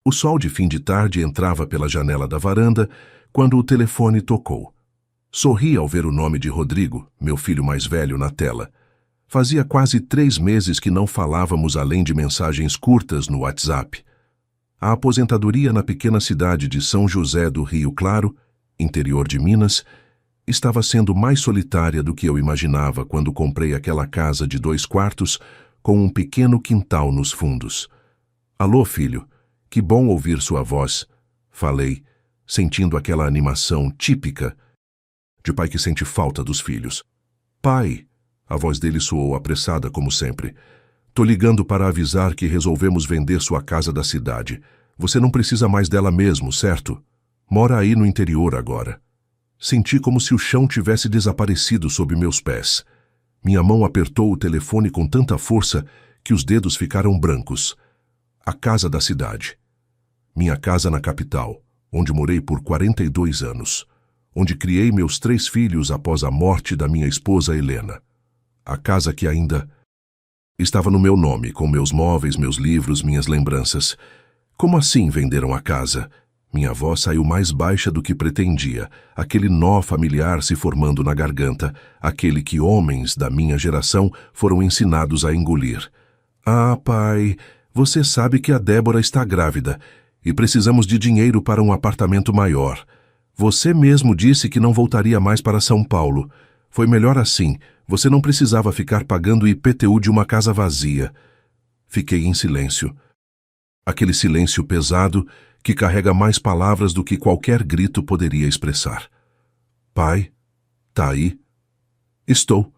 O sol de fim de tarde entrava pela janela da varanda quando o telefone tocou. Sorri ao ver o nome de Rodrigo, meu filho mais velho, na tela. Fazia quase 3 meses que não falávamos além de mensagens curtas no WhatsApp. A aposentadoria na pequena cidade de São José do Rio Claro, interior de Minas, estava sendo mais solitária do que eu imaginava quando comprei aquela casa de 2 quartos com um pequeno quintal nos fundos. Alô, filho, que bom ouvir sua voz, falei, sentindo aquela animação típica de pai que sente falta dos filhos. Pai, a voz dele soou apressada como sempre. Tô ligando para avisar que resolvemos vender sua casa da cidade. Você não precisa mais dela mesmo, certo? Mora aí no interior agora. Senti como se o chão tivesse desaparecido sob meus pés. Minha mão apertou o telefone com tanta força que os dedos ficaram brancos. A casa da cidade. Minha casa na capital, onde morei por 42 anos. Onde criei meus 3 filhos após a morte da minha esposa Helena. A casa que ainda estava no meu nome, com meus móveis, meus livros, minhas lembranças. Como assim venderam a casa? Minha voz saiu mais baixa do que pretendia, aquele nó familiar se formando na garganta, aquele que homens da minha geração foram ensinados a engolir. Ah, pai, você sabe que a Débora está grávida e precisamos de dinheiro para um apartamento maior. Você mesmo disse que não voltaria mais para São Paulo. Foi melhor assim. Você não precisava ficar pagando o IPTU de uma casa vazia. Fiquei em silêncio. Aquele silêncio pesado que carrega mais palavras do que qualquer grito poderia expressar. Pai, tá aí? Estou,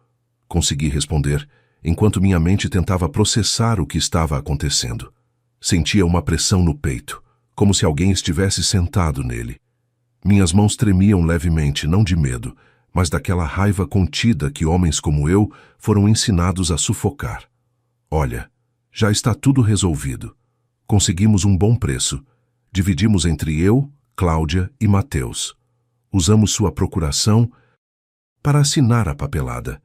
consegui responder, enquanto minha mente tentava processar o que estava acontecendo. Sentia uma pressão no peito, como se alguém estivesse sentado nele. Minhas mãos tremiam levemente, não de medo, mas daquela raiva contida que homens como eu foram ensinados a sufocar. Olha, já está tudo resolvido. Conseguimos um bom preço. Dividimos entre eu, Cláudia e Mateus. Usamos sua procuração para assinar a papelada.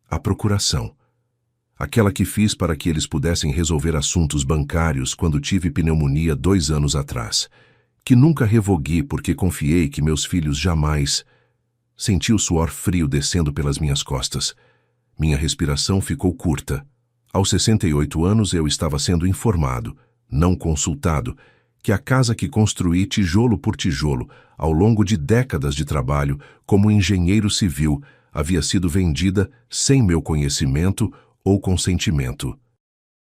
A procuração. Aquela que fiz para que eles pudessem resolver assuntos bancários quando tive pneumonia 2 anos atrás. Que nunca revoguei porque confiei que meus filhos jamais... Senti o suor frio descendo pelas minhas costas. Minha respiração ficou curta. Aos 68 anos eu estava sendo informado, não consultado, que a casa que construí tijolo por tijolo, ao longo de décadas de trabalho, como engenheiro civil, havia sido vendida sem meu conhecimento ou consentimento.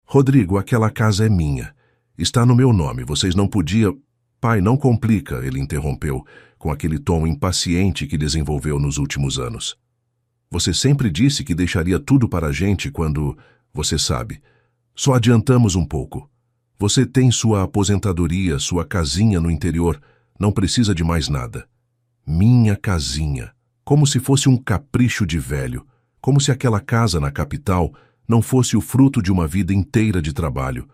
Rodrigo, aquela casa é minha. Está no meu nome, vocês não podiam... Pai, não complica, ele interrompeu, com aquele tom impaciente que desenvolveu nos últimos anos. Você sempre disse que deixaria tudo para a gente quando... Você sabe. Só adiantamos um pouco. Você tem sua aposentadoria, sua casinha no interior. Não precisa de mais nada. Minha casinha. Como se fosse um capricho de velho. Como se aquela casa na capital não fosse o fruto de uma vida inteira de trabalho.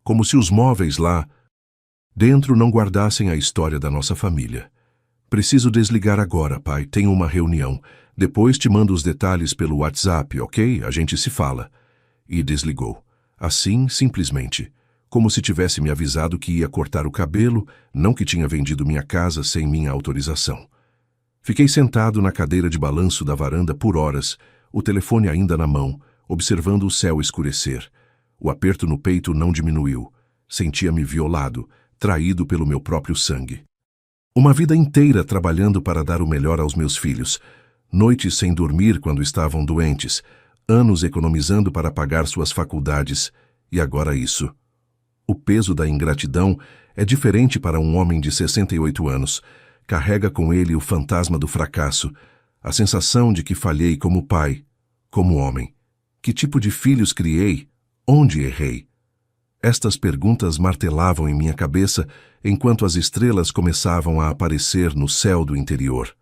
Como se os móveis lá dentro não guardassem a história da nossa família. Preciso desligar agora, pai. Tenho uma reunião. Depois te mando os detalhes pelo WhatsApp, ok? A gente se fala. E desligou. Assim, simplesmente. Como se tivesse me avisado que ia cortar o cabelo, não que tinha vendido minha casa sem minha autorização. Fiquei sentado na cadeira de balanço da varanda por horas, o telefone ainda na mão, observando o céu escurecer. O aperto no peito não diminuiu. Sentia-me violado, traído pelo meu próprio sangue. Uma vida inteira trabalhando para dar o melhor aos meus filhos, noites sem dormir quando estavam doentes, anos economizando para pagar suas faculdades, e agora isso. O peso da ingratidão é diferente para um homem de 68 anos. Carrega com ele o fantasma do fracasso, a sensação de que falhei como pai, como homem. Que tipo de filhos criei? Onde errei? Estas perguntas martelavam em minha cabeça enquanto as estrelas começavam a aparecer no céu do interior.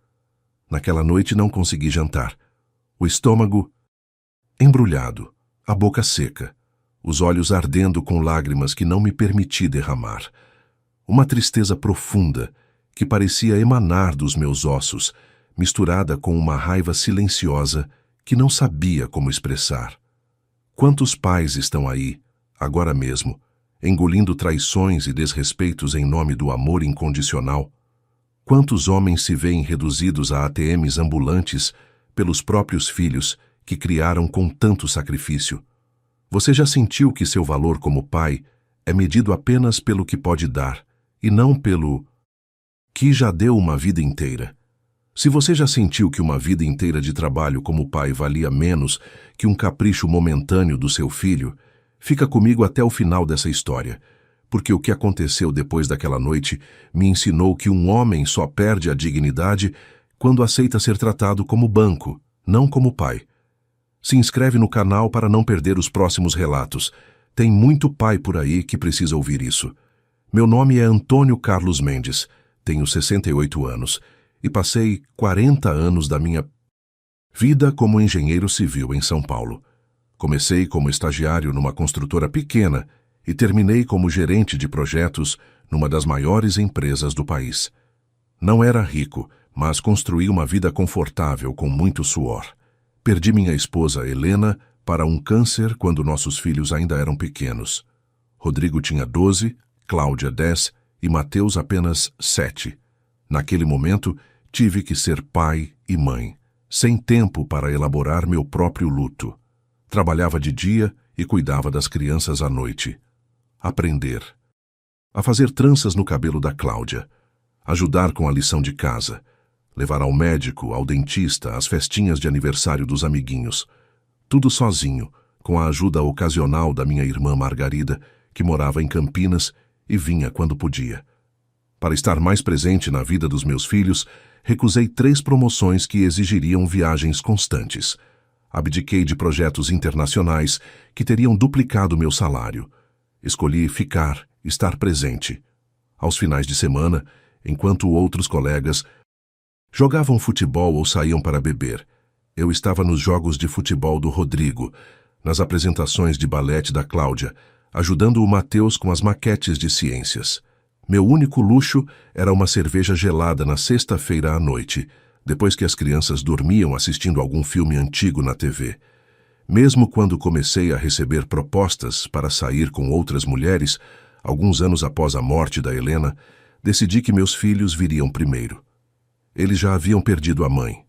Naquela noite não consegui jantar. O estômago embrulhado, a boca seca, os olhos ardendo com lágrimas que não me permiti derramar. Uma tristeza profunda que parecia emanar dos meus ossos, misturada com uma raiva silenciosa que não sabia como expressar. Quantos pais estão aí, agora mesmo, engolindo traições e desrespeitos em nome do amor incondicional. Quantos homens se veem reduzidos a ATMs ambulantes pelos próprios filhos que criaram com tanto sacrifício? Você já sentiu que seu valor como pai é medido apenas pelo que pode dar e não pelo que já deu uma vida inteira? Se você já sentiu que uma vida inteira de trabalho como pai valia menos que um capricho momentâneo do seu filho, fica comigo até o final dessa história, porque o que aconteceu depois daquela noite me ensinou que um homem só perde a dignidade quando aceita ser tratado como banco, não como pai. Se inscreve no canal para não perder os próximos relatos. Tem muito pai por aí que precisa ouvir isso. Meu nome é Antônio Carlos Mendes, tenho 68 anos e passei 40 anos da minha vida como engenheiro civil em São Paulo. Comecei como estagiário numa construtora pequena e terminei como gerente de projetos numa das maiores empresas do país. Não era rico, mas construí uma vida confortável com muito suor. Perdi minha esposa, Helena, para um câncer quando nossos filhos ainda eram pequenos. Rodrigo tinha 12, Cláudia 10 e Mateus apenas 7. Naquele momento, tive que ser pai e mãe, sem tempo para elaborar meu próprio luto. Trabalhava de dia e cuidava das crianças à noite. Aprender. A fazer tranças no cabelo da Cláudia. Ajudar com a lição de casa. Levar ao médico, ao dentista, às festinhas de aniversário dos amiguinhos. Tudo sozinho, com a ajuda ocasional da minha irmã Margarida, que morava em Campinas e vinha quando podia. Para estar mais presente na vida dos meus filhos, recusei 3 promoções que exigiriam viagens constantes. Abdiquei de projetos internacionais que teriam duplicado meu salário. Escolhi ficar, estar presente. Aos finais de semana, enquanto outros colegas jogavam futebol ou saíam para beber, eu estava nos jogos de futebol do Rodrigo, nas apresentações de balete da Cláudia, ajudando o Mateus com as maquetes de ciências. Meu único luxo era uma cerveja gelada na sexta-feira à noite, depois que as crianças dormiam assistindo algum filme antigo na TV. Mesmo quando comecei a receber propostas para sair com outras mulheres, alguns anos após a morte da Helena, decidi que meus filhos viriam primeiro. Eles já haviam perdido a mãe.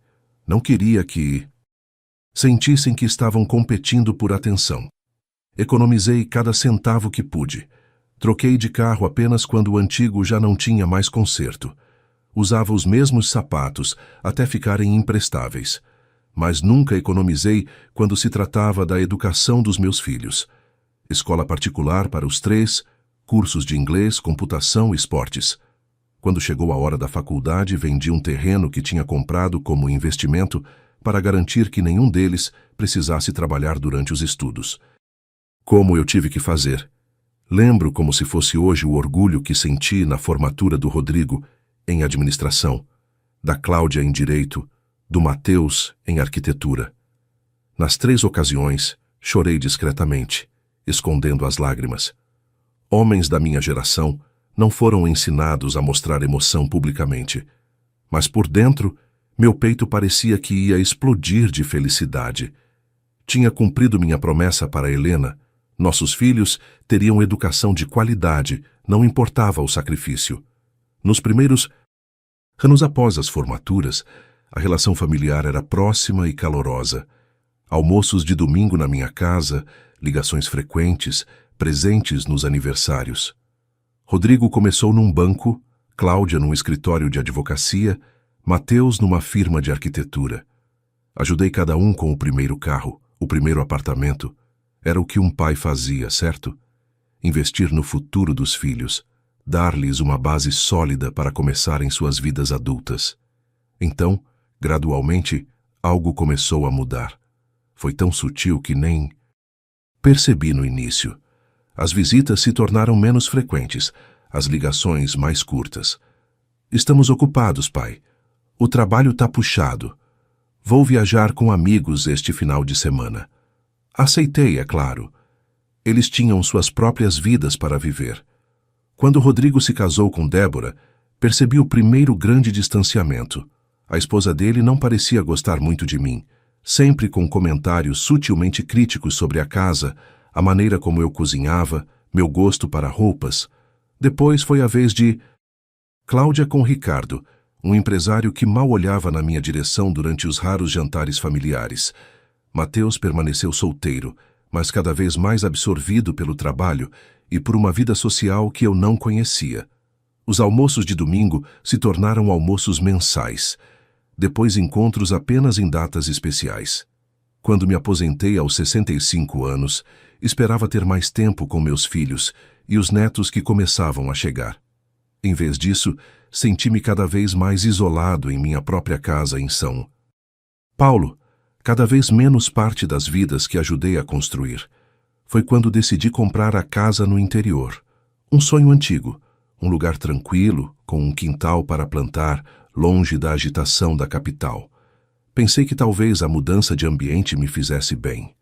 Não queria que sentissem que estavam competindo por atenção. Economizei cada centavo que pude. Troquei de carro apenas quando o antigo já não tinha mais conserto. Usava os mesmos sapatos até ficarem imprestáveis. Mas nunca economizei quando se tratava da educação dos meus filhos. Escola particular para os 3, cursos de inglês, computação e esportes. Quando chegou a hora da faculdade, vendi um terreno que tinha comprado como investimento para garantir que nenhum deles precisasse trabalhar durante os estudos. Como eu tive que fazer? Lembro como se fosse hoje o orgulho que senti na formatura do Rodrigo em administração, da Cláudia em direito, do Mateus em arquitetura. Nas 3 ocasiões, chorei discretamente, escondendo as lágrimas. Homens da minha geração não foram ensinados a mostrar emoção publicamente, mas por dentro, meu peito parecia que ia explodir de felicidade. Tinha cumprido minha promessa para Helena. Nossos filhos teriam educação de qualidade, não importava o sacrifício. Nos primeiros anos após as formaturas, a relação familiar era próxima e calorosa. Almoços de domingo na minha casa, ligações frequentes, presentes nos aniversários. Rodrigo começou num banco, Cláudia num escritório de advocacia, Mateus numa firma de arquitetura. Ajudei cada um com o primeiro carro, o primeiro apartamento. Era o que um pai fazia, certo? Investir no futuro dos filhos, dar-lhes uma base sólida para começarem suas vidas adultas. Então, gradualmente, algo começou a mudar. Foi tão sutil que nem percebi no início. As visitas se tornaram menos frequentes, as ligações mais curtas. Estamos ocupados, pai. O trabalho tá puxado. Vou viajar com amigos este final de semana. Aceitei, é claro. Eles tinham suas próprias vidas para viver. Quando Rodrigo se casou com Débora, percebi o primeiro grande distanciamento. A esposa dele não parecia gostar muito de mim, sempre com comentários sutilmente críticos sobre a casa, a maneira como eu cozinhava, meu gosto para roupas. Depois foi a vez de Cláudia com Ricardo, um empresário que mal olhava na minha direção durante os raros jantares familiares. Mateus permaneceu solteiro, mas cada vez mais absorvido pelo trabalho e por uma vida social que eu não conhecia. Os almoços de domingo se tornaram almoços mensais, depois encontros apenas em datas especiais. Quando me aposentei aos 65 anos, esperava ter mais tempo com meus filhos e os netos que começavam a chegar. Em vez disso, senti-me cada vez mais isolado em minha própria casa em São Paulo, cada vez menos parte das vidas que ajudei a construir. Foi quando decidi comprar a casa no interior. Um sonho antigo, um lugar tranquilo, com um quintal para plantar, longe da agitação da capital. Pensei que talvez a mudança de ambiente me fizesse bem.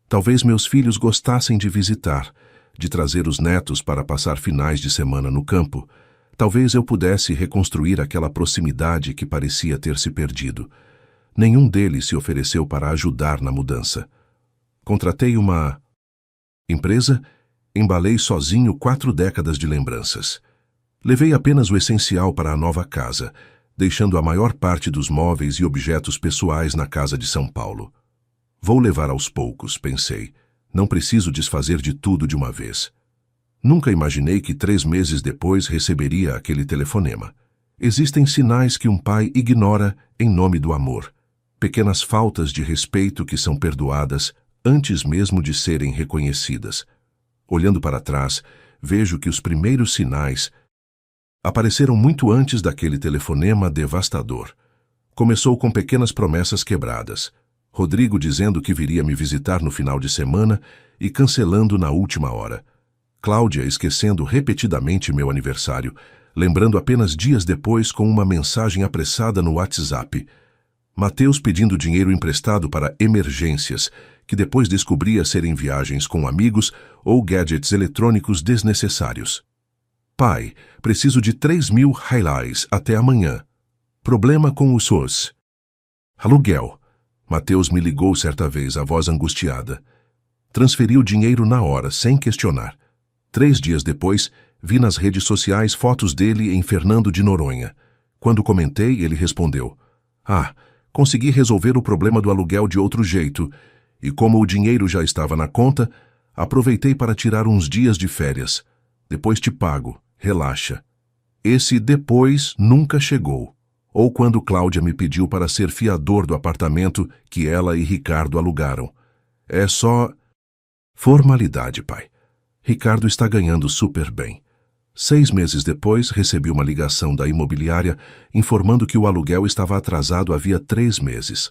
Talvez meus filhos gostassem de visitar, de trazer os netos para passar finais de semana no campo. Talvez eu pudesse reconstruir aquela proximidade que parecia ter se perdido. Nenhum deles se ofereceu para ajudar na mudança. Contratei uma empresa, embalei sozinho 4 décadas de lembranças. Levei apenas o essencial para a nova casa, deixando a maior parte dos móveis e objetos pessoais na casa de São Paulo. Vou levar aos poucos, pensei. Não preciso desfazer de tudo de uma vez. Nunca imaginei que 3 meses depois receberia aquele telefonema. Existem sinais que um pai ignora em nome do amor. Pequenas faltas de respeito que são perdoadas antes mesmo de serem reconhecidas. Olhando para trás, vejo que os primeiros sinais apareceram muito antes daquele telefonema devastador. Começou com pequenas promessas quebradas. Rodrigo dizendo que viria me visitar no final de semana e cancelando na última hora. Cláudia esquecendo repetidamente meu aniversário, lembrando apenas dias depois com uma mensagem apressada no WhatsApp. Mateus pedindo dinheiro emprestado para emergências, que depois descobria serem viagens com amigos ou gadgets eletrônicos desnecessários. Pai, preciso de 3.000 reais até amanhã. Problema com o SOS. Aluguel. Mateus me ligou certa vez, a voz angustiada. Transferi o dinheiro na hora, sem questionar. 3 dias depois, vi nas redes sociais fotos dele em Fernando de Noronha. Quando comentei, ele respondeu: consegui resolver o problema do aluguel de outro jeito, e como o dinheiro já estava na conta, aproveitei para tirar uns dias de férias. Depois te pago, relaxa. Esse depois nunca chegou. Ou quando Cláudia me pediu para ser fiador do apartamento que ela e Ricardo alugaram. É só formalidade, pai. Ricardo está ganhando super bem. 6 meses depois, recebi uma ligação da imobiliária informando que o aluguel estava atrasado havia 3 meses.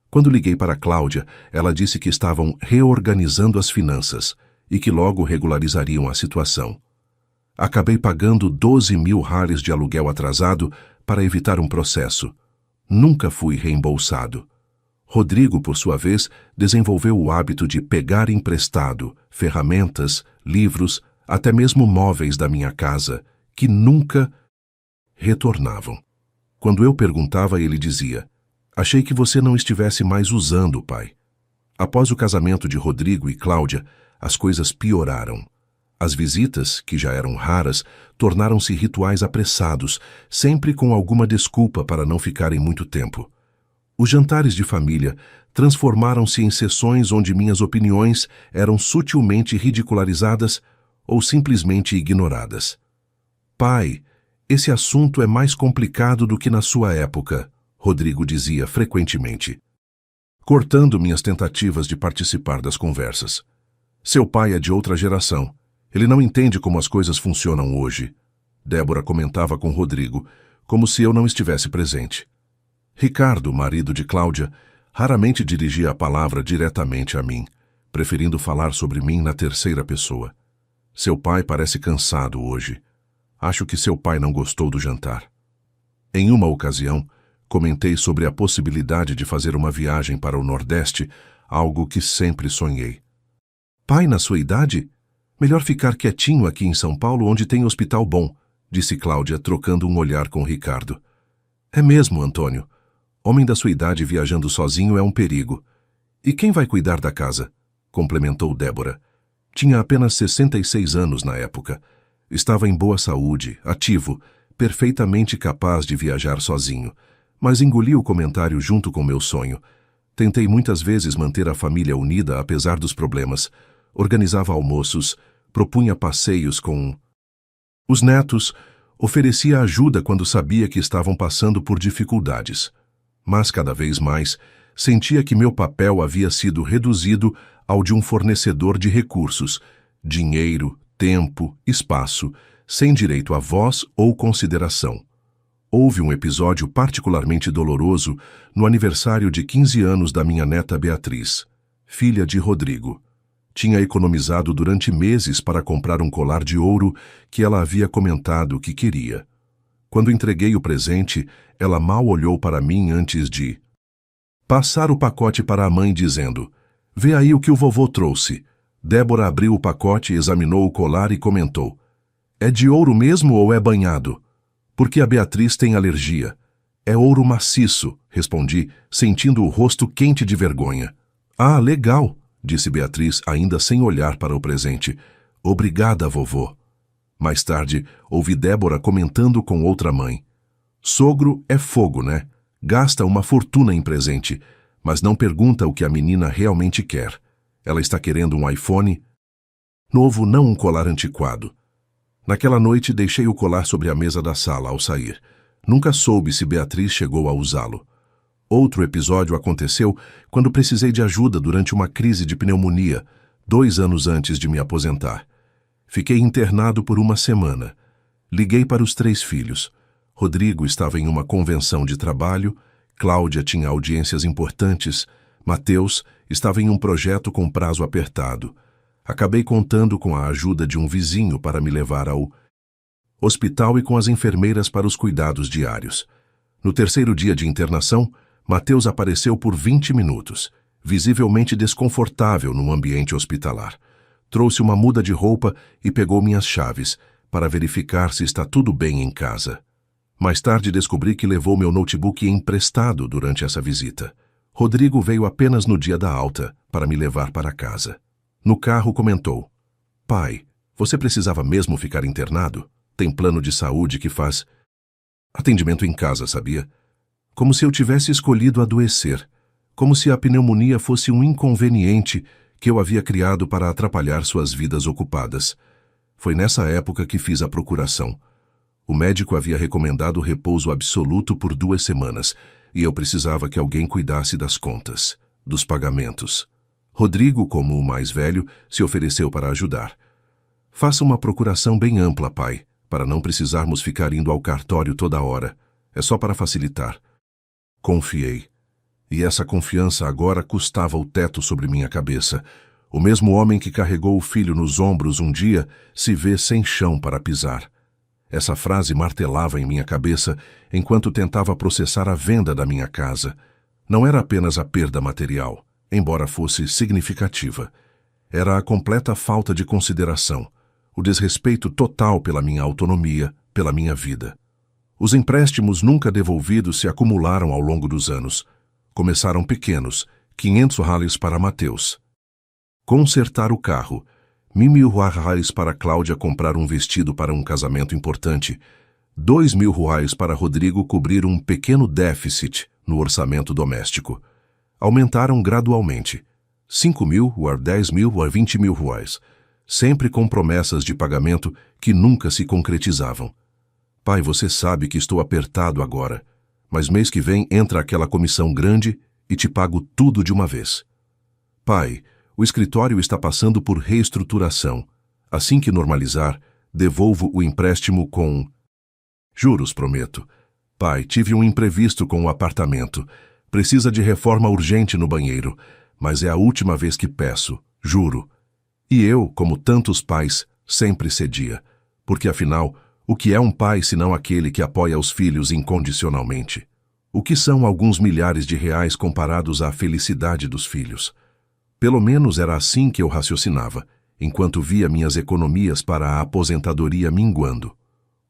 Quando liguei para Cláudia, ela disse que estavam reorganizando as finanças e que logo regularizariam a situação. Acabei pagando 12.000 reais de aluguel atrasado para evitar um processo. Nunca fui reembolsado. Rodrigo, por sua vez, desenvolveu o hábito de pegar emprestado ferramentas, livros, até mesmo móveis da minha casa, que nunca retornavam. Quando eu perguntava, ele dizia: achei que você não estivesse mais usando, pai. Após o casamento de Rodrigo e Cláudia, as coisas pioraram. As visitas, que já eram raras, tornaram-se rituais apressados, sempre com alguma desculpa para não ficarem muito tempo. Os jantares de família transformaram-se em sessões onde minhas opiniões eram sutilmente ridicularizadas ou simplesmente ignoradas. Pai, esse assunto é mais complicado do que na sua época, Rodrigo dizia frequentemente, cortando minhas tentativas de participar das conversas. Seu pai é de outra geração. Ele não entende como as coisas funcionam hoje. Débora comentava com Rodrigo, como se eu não estivesse presente. Ricardo, marido de Cláudia, raramente dirigia a palavra diretamente a mim, preferindo falar sobre mim na terceira pessoa. Seu pai parece cansado hoje. Acho que seu pai não gostou do jantar. Em uma ocasião, comentei sobre a possibilidade de fazer uma viagem para o Nordeste, algo que sempre sonhei. Pai, na sua idade? Melhor ficar quietinho aqui em São Paulo, onde tem hospital bom, disse Cláudia, trocando um olhar com Ricardo. É mesmo, Antônio. Homem da sua idade viajando sozinho é um perigo. E quem vai cuidar da casa? Complementou Débora. Tinha apenas 66 anos na época. Estava em boa saúde, ativo, perfeitamente capaz de viajar sozinho, mas engoli o comentário junto com meu sonho. Tentei muitas vezes manter a família unida apesar dos problemas. Organizava almoços, propunha passeios com os netos, oferecia ajuda quando sabia que estavam passando por dificuldades. Mas cada vez mais, sentia que meu papel havia sido reduzido ao de um fornecedor de recursos, dinheiro, tempo, espaço, sem direito a voz ou consideração. Houve um episódio particularmente doloroso no aniversário de 15 anos da minha neta Beatriz, filha de Rodrigo. Tinha economizado durante meses para comprar um colar de ouro que ela havia comentado que queria. Quando entreguei o presente, ela mal olhou para mim antes de passar o pacote para a mãe dizendo: "Vê aí o que o vovô trouxe." Débora abriu o pacote, examinou o colar e comentou: "É de ouro mesmo ou é banhado?" "Porque a Beatriz tem alergia." "É ouro maciço", respondi, sentindo o rosto quente de vergonha. "Ah, legal", disse Beatriz, ainda sem olhar para o presente. "Obrigada, vovô." Mais tarde, ouvi Débora comentando com outra mãe: "Sogro é fogo, né? Gasta uma fortuna em presente, mas não pergunta o que a menina realmente quer. Ela está querendo um iPhone novo, não um colar antiquado." Naquela noite, deixei o colar sobre a mesa da sala ao sair. Nunca soube se Beatriz chegou a usá-lo. Outro episódio aconteceu quando precisei de ajuda durante uma crise de pneumonia, 2 anos antes de me aposentar. Fiquei internado por uma semana. Liguei para os 3 filhos. Rodrigo estava em uma convenção de trabalho, Cláudia tinha audiências importantes, Mateus estava em um projeto com prazo apertado. Acabei contando com a ajuda de um vizinho para me levar ao hospital e com as enfermeiras para os cuidados diários. No 3º dia de internação, Mateus apareceu por 20 minutos, visivelmente desconfortável no ambiente hospitalar. Trouxe uma muda de roupa e pegou minhas chaves, para verificar se está tudo bem em casa. Mais tarde descobri que levou meu notebook emprestado durante essa visita. Rodrigo veio apenas no dia da alta, para me levar para casa. No carro comentou: "Pai, você precisava mesmo ficar internado? Tem plano de saúde que faz atendimento em casa, sabia? Como se eu tivesse escolhido adoecer. Como se a pneumonia fosse um inconveniente que eu havia criado para atrapalhar suas vidas ocupadas." Foi nessa época que fiz a procuração. O médico havia recomendado repouso absoluto por 2 semanas e eu precisava que alguém cuidasse das contas, dos pagamentos. Rodrigo, como o mais velho, se ofereceu para ajudar. "Faça uma procuração bem ampla, pai, para não precisarmos ficar indo ao cartório toda hora. É só para facilitar." Confiei. E essa confiança agora custava o teto sobre minha cabeça. O mesmo homem que carregou o filho nos ombros um dia se vê sem chão para pisar. Essa frase martelava em minha cabeça enquanto tentava processar a venda da minha casa. Não era apenas a perda material, embora fosse significativa. Era a completa falta de consideração, o desrespeito total pela minha autonomia, pela minha vida. Os empréstimos nunca devolvidos se acumularam ao longo dos anos. Começaram pequenos, 500 reais para Mateus consertar o carro, 1.000 reais para Cláudia comprar um vestido para um casamento importante, 2.000 reais para Rodrigo cobrir um pequeno déficit no orçamento doméstico. Aumentaram gradualmente, 5.000, ou 10.000, ou 20.000 reais, sempre com promessas de pagamento que nunca se concretizavam. "Pai, você sabe que estou apertado agora, mas mês que vem entra aquela comissão grande e te pago tudo de uma vez." "Pai, o escritório está passando por reestruturação. Assim que normalizar, devolvo o empréstimo com juros, prometo." "Pai, tive um imprevisto com o apartamento. Precisa de reforma urgente no banheiro, mas é a última vez que peço, juro." E eu, como tantos pais, sempre cedia, porque afinal, o que é um pai senão aquele que apoia os filhos incondicionalmente? O que são alguns milhares de reais comparados à felicidade dos filhos? Pelo menos era assim que eu raciocinava, enquanto via minhas economias para a aposentadoria minguando.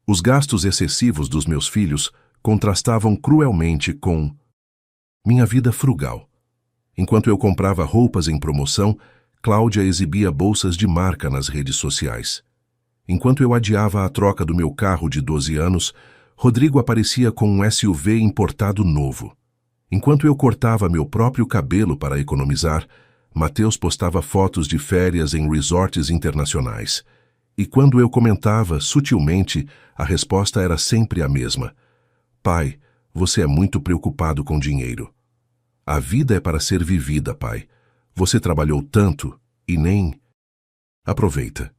Os gastos excessivos dos meus filhos contrastavam cruelmente com minha vida frugal. Enquanto eu comprava roupas em promoção, Cláudia exibia bolsas de marca nas redes sociais. Enquanto eu adiava a troca do meu carro de 12 anos, Rodrigo aparecia com um SUV importado novo. Enquanto eu cortava meu próprio cabelo para economizar, Mateus postava fotos de férias em resorts internacionais. E quando eu comentava, sutilmente, a resposta era sempre a mesma. Pai, você é muito preocupado com dinheiro. A vida é para ser vivida, pai. Você trabalhou tanto e nem... Aproveita.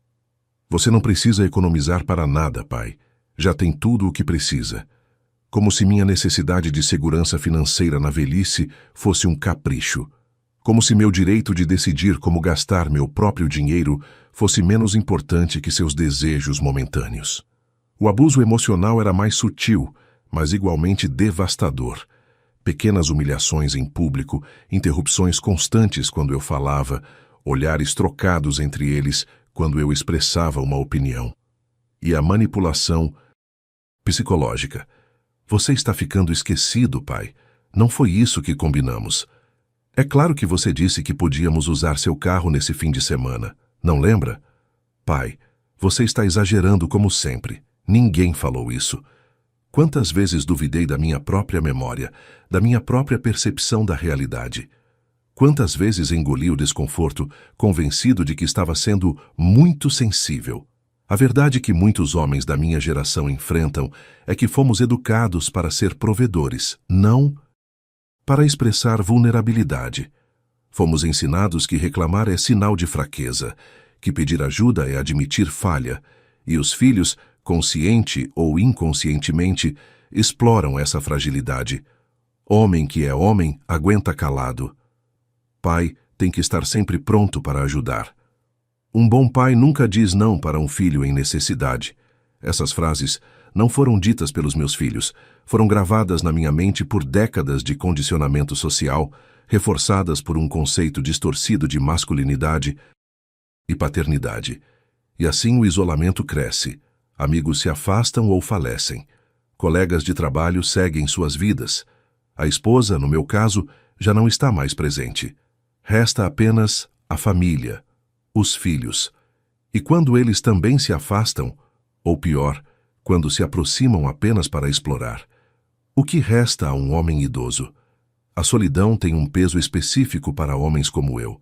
Você não precisa economizar para nada, pai. Já tem tudo o que precisa. Como se minha necessidade de segurança financeira na velhice fosse um capricho. Como se meu direito de decidir como gastar meu próprio dinheiro fosse menos importante que seus desejos momentâneos. O abuso emocional era mais sutil, mas igualmente devastador. Pequenas humilhações em público, interrupções constantes quando eu falava, olhares trocados entre eles quando eu expressava uma opinião. E a manipulação psicológica. Você está ficando esquecido, pai. Não foi isso que combinamos. É claro que você disse que podíamos usar seu carro nesse fim de semana. Não lembra? Pai, você está exagerando como sempre. Ninguém falou isso. Quantas vezes duvidei da minha própria memória, da minha própria percepção da realidade? Quantas vezes engoli o desconforto, convencido de que estava sendo muito sensível? A verdade que muitos homens da minha geração enfrentam é que fomos educados para ser provedores, não para expressar vulnerabilidade. Fomos ensinados que reclamar é sinal de fraqueza, que pedir ajuda é admitir falha, e os filhos, consciente ou inconscientemente, exploram essa fragilidade. Homem que é homem, aguenta calado. Pai tem que estar sempre pronto para ajudar. Um bom pai nunca diz não para um filho em necessidade. Essas frases não foram ditas pelos meus filhos, foram gravadas na minha mente por décadas de condicionamento social, reforçadas por um conceito distorcido de masculinidade e paternidade. E assim o isolamento cresce. Amigos se afastam ou falecem. Colegas de trabalho seguem suas vidas. A esposa, no meu caso, já não está mais presente. Resta apenas a família, os filhos. E quando eles também se afastam, ou pior, quando se aproximam apenas para explorar, o que resta a um homem idoso? A solidão tem um peso específico para homens como eu.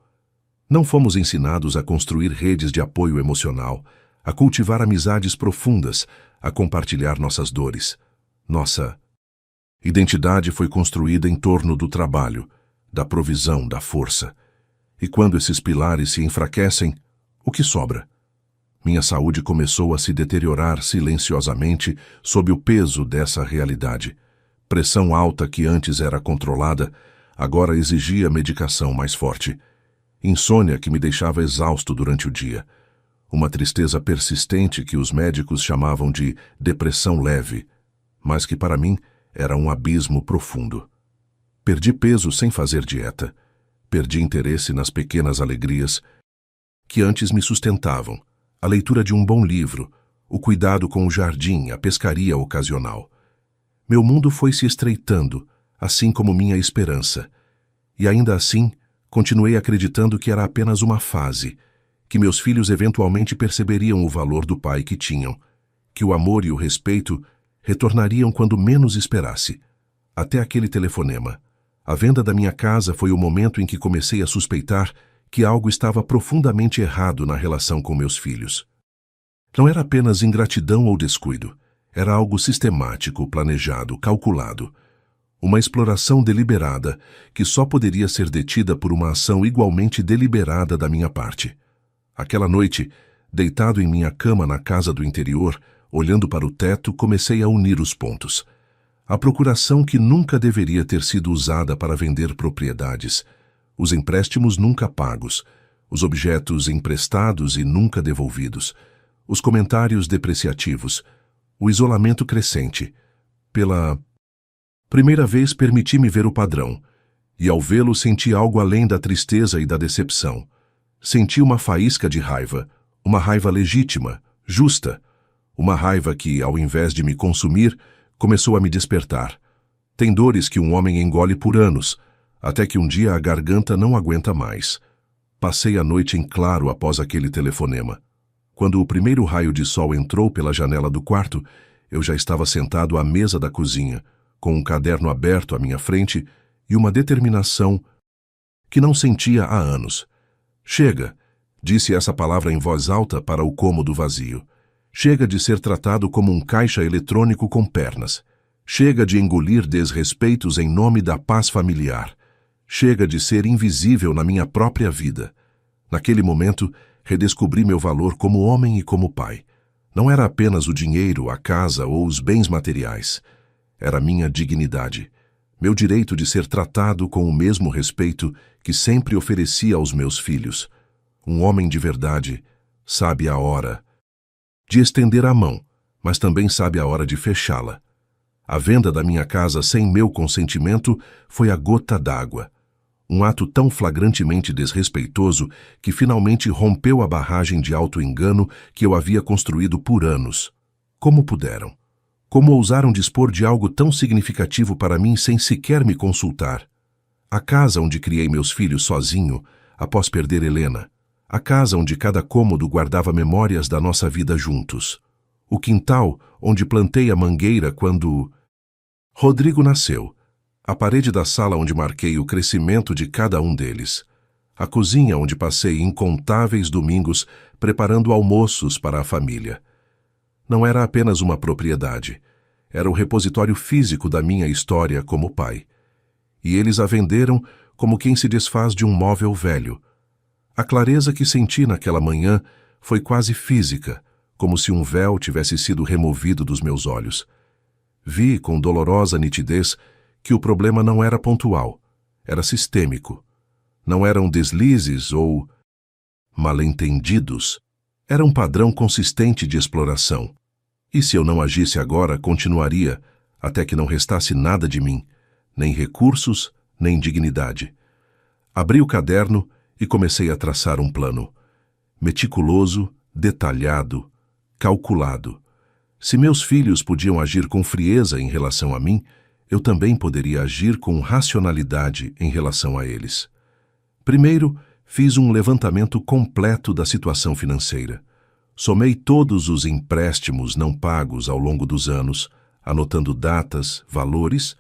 Não fomos ensinados a construir redes de apoio emocional, a cultivar amizades profundas, a compartilhar nossas dores. Nossa identidade foi construída em torno do trabalho, da provisão, da força. E quando esses pilares se enfraquecem, o que sobra? Minha saúde começou a se deteriorar silenciosamente sob o peso dessa realidade. Pressão alta que antes era controlada, agora exigia medicação mais forte. Insônia que me deixava exausto durante o dia. Uma tristeza persistente que os médicos chamavam de depressão leve, mas que para mim era um abismo profundo. Perdi peso sem fazer dieta. Perdi interesse nas pequenas alegrias que antes me sustentavam. A leitura de um bom livro, o cuidado com o jardim, a pescaria ocasional. Meu mundo foi se estreitando, assim como minha esperança. E ainda assim, continuei acreditando que era apenas uma fase, que meus filhos eventualmente perceberiam o valor do pai que tinham, que o amor e o respeito retornariam quando menos esperasse. Até aquele telefonema. A venda da minha casa foi o momento em que comecei a suspeitar que algo estava profundamente errado na relação com meus filhos. Não era apenas ingratidão ou descuido. Era algo sistemático, planejado, calculado. Uma exploração deliberada que só poderia ser detida por uma ação igualmente deliberada da minha parte. Aquela noite, deitado em minha cama na casa do interior, olhando para o teto, comecei a unir os pontos. A procuração que nunca deveria ter sido usada para vender propriedades, os empréstimos nunca pagos, os objetos emprestados e nunca devolvidos, os comentários depreciativos, o isolamento crescente. Pela primeira vez permiti-me ver o padrão, e ao vê-lo senti algo além da tristeza e da decepção. Senti uma faísca de raiva, uma raiva legítima, justa, uma raiva que, ao invés de me consumir, começou a me despertar. Tem dores que um homem engole por anos, até que um dia a garganta não aguenta mais. Passei a noite em claro após aquele telefonema. Quando o primeiro raio de sol entrou pela janela do quarto, eu já estava sentado à mesa da cozinha, com um caderno aberto à minha frente e uma determinação que não sentia há anos. Chega, disse essa palavra em voz alta para o cômodo vazio. Chega de ser tratado como um caixa eletrônico com pernas. Chega de engolir desrespeitos em nome da paz familiar. Chega de ser invisível na minha própria vida. Naquele momento, redescobri meu valor como homem e como pai. Não era apenas o dinheiro, a casa ou os bens materiais. Era minha dignidade, meu direito de ser tratado com o mesmo respeito que sempre oferecia aos meus filhos. Um homem de verdade sabe a hora de estender a mão, mas também sabe a hora de fechá-la. A venda da minha casa sem meu consentimento foi a gota d'água. Um ato tão flagrantemente desrespeitoso que finalmente rompeu a barragem de auto-engano que eu havia construído por anos. Como puderam? Como ousaram dispor de algo tão significativo para mim sem sequer me consultar? A casa onde criei meus filhos sozinho, após perder Helena. A casa onde cada cômodo guardava memórias da nossa vida juntos. O quintal onde plantei a mangueira quando Rodrigo nasceu. A parede da sala onde marquei o crescimento de cada um deles. A cozinha onde passei incontáveis domingos preparando almoços para a família. Não era apenas uma propriedade. Era o repositório físico da minha história como pai. E eles a venderam como quem se desfaz de um móvel velho. A clareza que senti naquela manhã foi quase física, como se um véu tivesse sido removido dos meus olhos. Vi com dolorosa nitidez que o problema não era pontual, era sistêmico. Não eram deslizes ou mal-entendidos. Era um padrão consistente de exploração. E se eu não agisse agora, continuaria, até que não restasse nada de mim, nem recursos, nem dignidade. Abri o caderno e comecei a traçar um plano. Meticuloso, detalhado, calculado. Se meus filhos podiam agir com frieza em relação a mim, eu também poderia agir com racionalidade em relação a eles. Primeiro, fiz um levantamento completo da situação financeira. Somei todos os empréstimos não pagos ao longo dos anos, anotando datas, valores,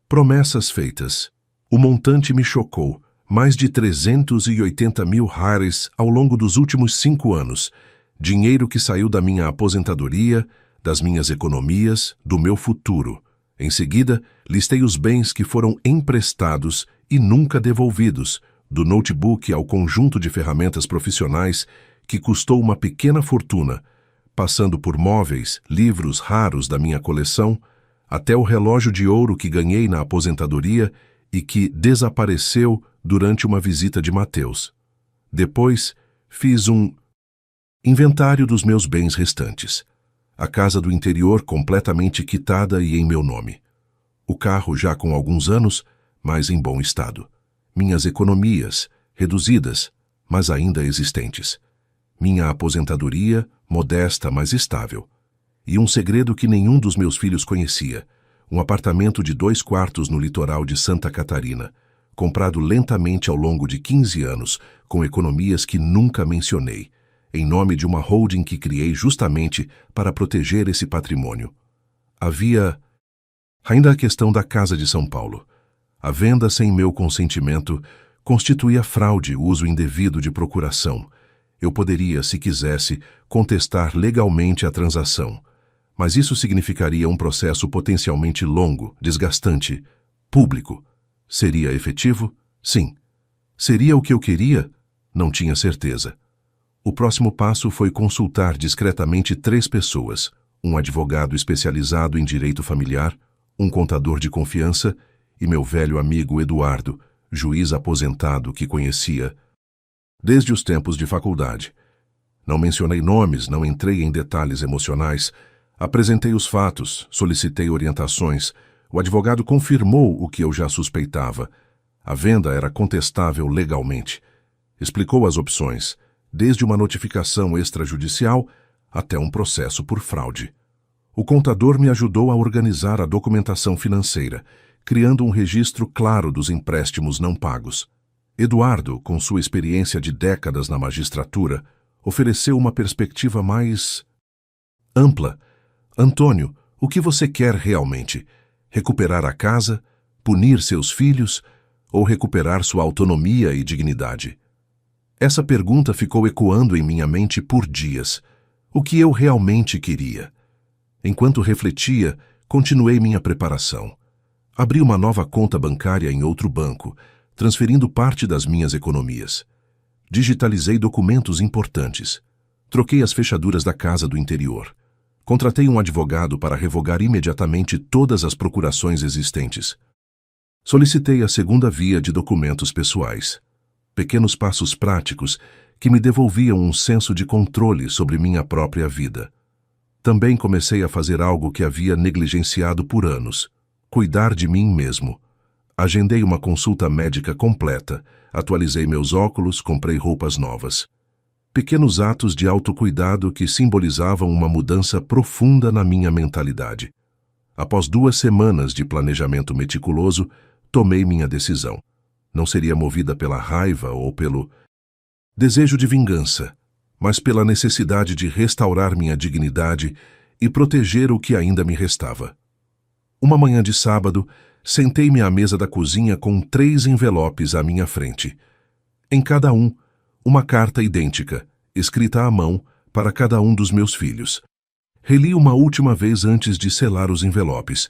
promessas feitas. O montante me chocou, mais de 380 mil reais ao longo dos últimos 5 anos, dinheiro que saiu da minha aposentadoria, das minhas economias, do meu futuro. Em seguida, listei os bens que foram emprestados e nunca devolvidos, do notebook ao conjunto de ferramentas profissionais que custou uma pequena fortuna, passando por móveis, livros raros da minha coleção, até o relógio de ouro que ganhei na aposentadoria e que desapareceu durante uma visita de Mateus. Depois, fiz um inventário dos meus bens restantes. A casa do interior completamente quitada e em meu nome. O carro já com alguns anos, mas em bom estado. Minhas economias, reduzidas, mas ainda existentes. Minha aposentadoria, modesta, mas estável. E um segredo que nenhum dos meus filhos conhecia. Um apartamento de 2 quartos no litoral de Santa Catarina, comprado lentamente ao longo de 15 anos, com economias que nunca mencionei, em nome de uma holding que criei justamente para proteger esse patrimônio. Havia ainda a questão da Casa de São Paulo. A venda sem meu consentimento constituía fraude, uso indevido de procuração. Eu poderia, se quisesse, contestar legalmente a transação, mas isso significaria um processo potencialmente longo, desgastante, público. Seria efetivo? Sim. Seria o que eu queria? Não tinha certeza. O próximo passo foi consultar discretamente 3 pessoas, um advogado especializado em direito familiar, um contador de confiança e meu velho amigo Eduardo, juiz aposentado que conhecia desde os tempos de faculdade. Não mencionei nomes, não entrei em detalhes emocionais, apresentei os fatos, solicitei orientações. O advogado confirmou o que eu já suspeitava. A venda era contestável legalmente. Explicou as opções, desde uma notificação extrajudicial até um processo por fraude. O contador me ajudou a organizar a documentação financeira, criando um registro claro dos empréstimos não pagos. Eduardo, com sua experiência de décadas na magistratura, ofereceu uma perspectiva mais ampla. Antônio, o que você quer realmente? Recuperar a casa? Punir seus filhos? Ou recuperar sua autonomia e dignidade? Essa pergunta ficou ecoando em minha mente por dias. O que eu realmente queria? Enquanto refletia, continuei minha preparação. Abri uma nova conta bancária em outro banco, transferindo parte das minhas economias. Digitalizei documentos importantes. Troquei as fechaduras da casa do interior. Contratei um advogado para revogar imediatamente todas as procurações existentes. Solicitei a segunda via de documentos pessoais. Pequenos passos práticos que me devolviam um senso de controle sobre minha própria vida. Também comecei a fazer algo que havia negligenciado por anos: cuidar de mim mesmo. Agendei uma consulta médica completa, atualizei meus óculos, comprei roupas novas. Pequenos atos de autocuidado que simbolizavam uma mudança profunda na minha mentalidade. Após 2 semanas de planejamento meticuloso, tomei minha decisão. Não seria movida pela raiva ou pelo desejo de vingança, mas pela necessidade de restaurar minha dignidade e proteger o que ainda me restava. Uma manhã de sábado, sentei-me à mesa da cozinha com 3 envelopes à minha frente. Em cada um, uma carta idêntica, escrita à mão, para cada um dos meus filhos. Reli uma última vez antes de selar os envelopes.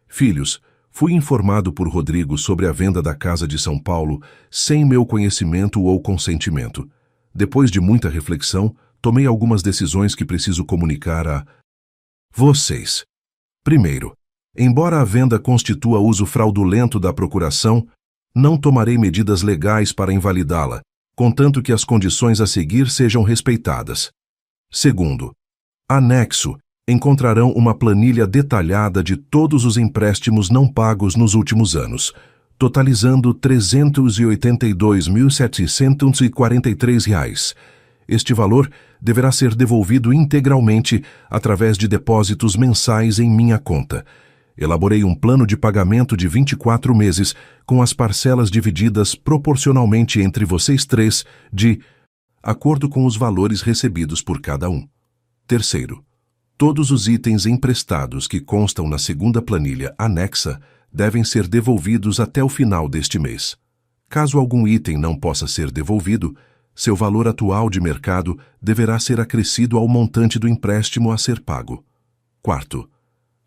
Filhos, fui informado por Rodrigo sobre a venda da casa de São Paulo sem meu conhecimento ou consentimento. Depois de muita reflexão, tomei algumas decisões que preciso comunicar a vocês. Primeiro, embora a venda constitua uso fraudulento da procuração, não tomarei medidas legais para invalidá-la, contanto que as condições a seguir sejam respeitadas. Segundo, anexo, encontrarão uma planilha detalhada de todos os empréstimos não pagos nos últimos anos, totalizando R$ 382.743. Este valor deverá ser devolvido integralmente através de depósitos mensais em minha conta. Elaborei um plano de pagamento de 24 meses, com as parcelas divididas proporcionalmente entre vocês 3, de acordo com os valores recebidos por cada um. Terceiro, todos os itens emprestados que constam na segunda planilha anexa devem ser devolvidos até o final deste mês. Caso algum item não possa ser devolvido, seu valor atual de mercado deverá ser acrescido ao montante do empréstimo a ser pago. Quarto,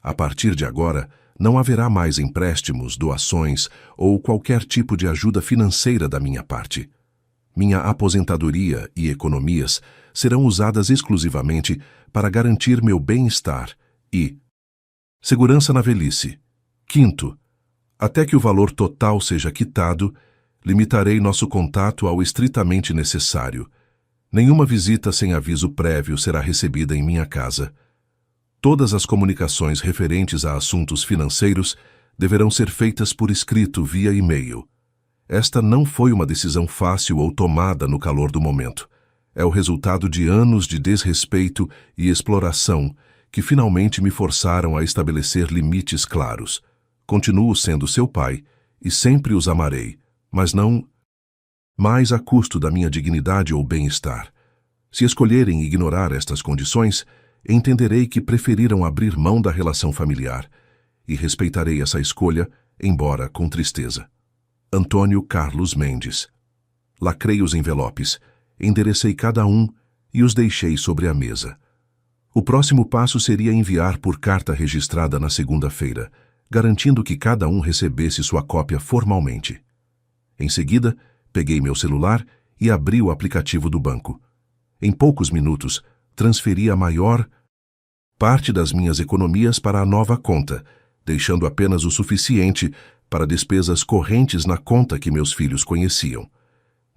a partir de agora, não haverá mais empréstimos, doações ou qualquer tipo de ajuda financeira da minha parte. Minha aposentadoria e economias serão usadas exclusivamente para garantir meu bem-estar e segurança na velhice. Quinto, até que o valor total seja quitado, limitarei nosso contato ao estritamente necessário. Nenhuma visita sem aviso prévio será recebida em minha casa. Todas as comunicações referentes a assuntos financeiros deverão ser feitas por escrito via e-mail. Esta não foi uma decisão fácil ou tomada no calor do momento. É o resultado de anos de desrespeito e exploração que finalmente me forçaram a estabelecer limites claros. Continuo sendo seu pai e sempre os amarei, mas não mais a custo da minha dignidade ou bem-estar. Se escolherem ignorar estas condições, entenderei que preferiram abrir mão da relação familiar e respeitarei essa escolha, embora com tristeza. Antônio Carlos Mendes. Lacrei os envelopes, enderecei cada um e os deixei sobre a mesa. O próximo passo seria enviar por carta registrada na segunda-feira, garantindo que cada um recebesse sua cópia formalmente. Em seguida, peguei meu celular e abri o aplicativo do banco. Em poucos minutos, transferi a maior parte das minhas economias para a nova conta, deixando apenas o suficiente para despesas correntes na conta que meus filhos conheciam.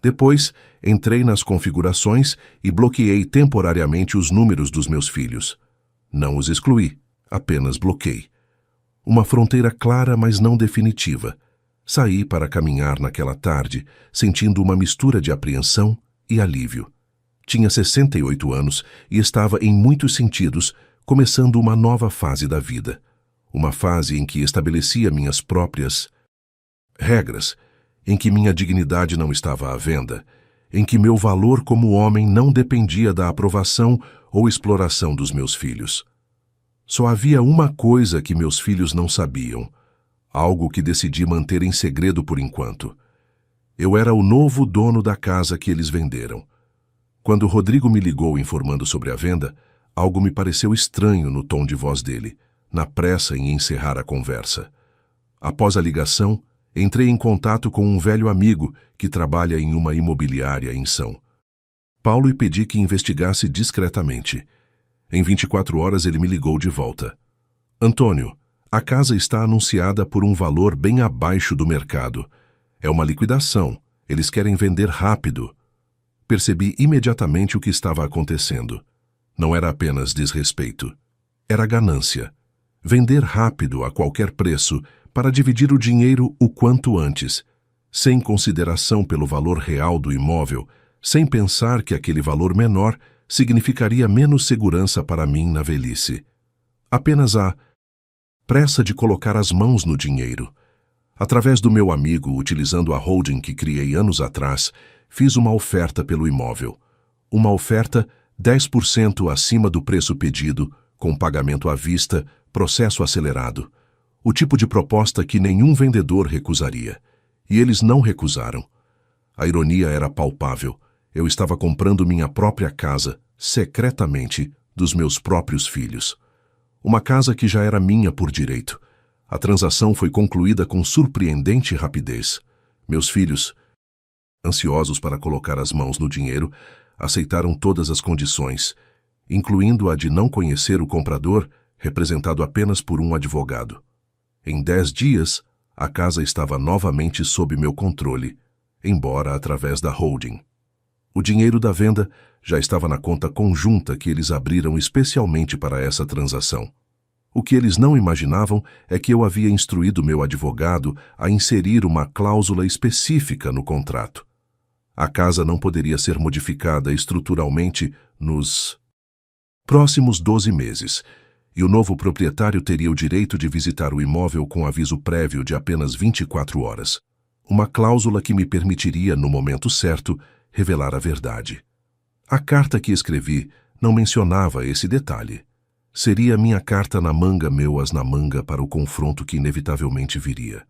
Depois, entrei nas configurações e bloqueei temporariamente os números dos meus filhos. Não os excluí, apenas bloqueei. Uma fronteira clara, mas não definitiva. Saí para caminhar naquela tarde, sentindo uma mistura de apreensão e alívio. Tinha 68 anos e estava, em muitos sentidos, começando uma nova fase da vida. Uma fase em que estabelecia minhas próprias regras em que minha dignidade não estava à venda, em que meu valor como homem não dependia da aprovação ou exploração dos meus filhos. Só havia uma coisa que meus filhos não sabiam, algo que decidi manter em segredo por enquanto. Eu era o novo dono da casa que eles venderam. Quando Rodrigo me ligou informando sobre a venda, algo me pareceu estranho no tom de voz dele, na pressa em encerrar a conversa. Após a ligação, entrei em contato com um velho amigo que trabalha em uma imobiliária em São Paulo e pedi que investigasse discretamente. Em 24 horas ele me ligou de volta. Antônio, a casa está anunciada por um valor bem abaixo do mercado. É uma liquidação. Eles querem vender rápido. Percebi imediatamente o que estava acontecendo. Não era apenas desrespeito. Era ganância. Vender rápido a qualquer preço para dividir o dinheiro o quanto antes, sem consideração pelo valor real do imóvel, sem pensar que aquele valor menor significaria menos segurança para mim na velhice. Apenas a pressa de colocar as mãos no dinheiro. Através do meu amigo, utilizando a holding que criei anos atrás, fiz uma oferta pelo imóvel. Uma oferta 10% acima do preço pedido, com pagamento à vista, processo acelerado. O tipo de proposta que nenhum vendedor recusaria. E eles não recusaram. A ironia era palpável. Eu estava comprando minha própria casa, secretamente, dos meus próprios filhos. Uma casa que já era minha por direito. A transação foi concluída com surpreendente rapidez. Meus filhos, ansiosos para colocar as mãos no dinheiro, aceitaram todas as condições, incluindo a de não conhecer o comprador, representado apenas por um advogado. Em 10 dias, a casa estava novamente sob meu controle, embora através da holding. O dinheiro da venda já estava na conta conjunta que eles abriram especialmente para essa transação. O que eles não imaginavam é que eu havia instruído meu advogado a inserir uma cláusula específica no contrato. A casa não poderia ser modificada estruturalmente nos próximos 12 meses, e o novo proprietário teria o direito de visitar o imóvel com aviso prévio de apenas 24 horas. Uma cláusula que me permitiria, no momento certo, revelar a verdade. A carta que escrevi não mencionava esse detalhe. Seria minha carta na manga, meu as na manga para o confronto que inevitavelmente viria.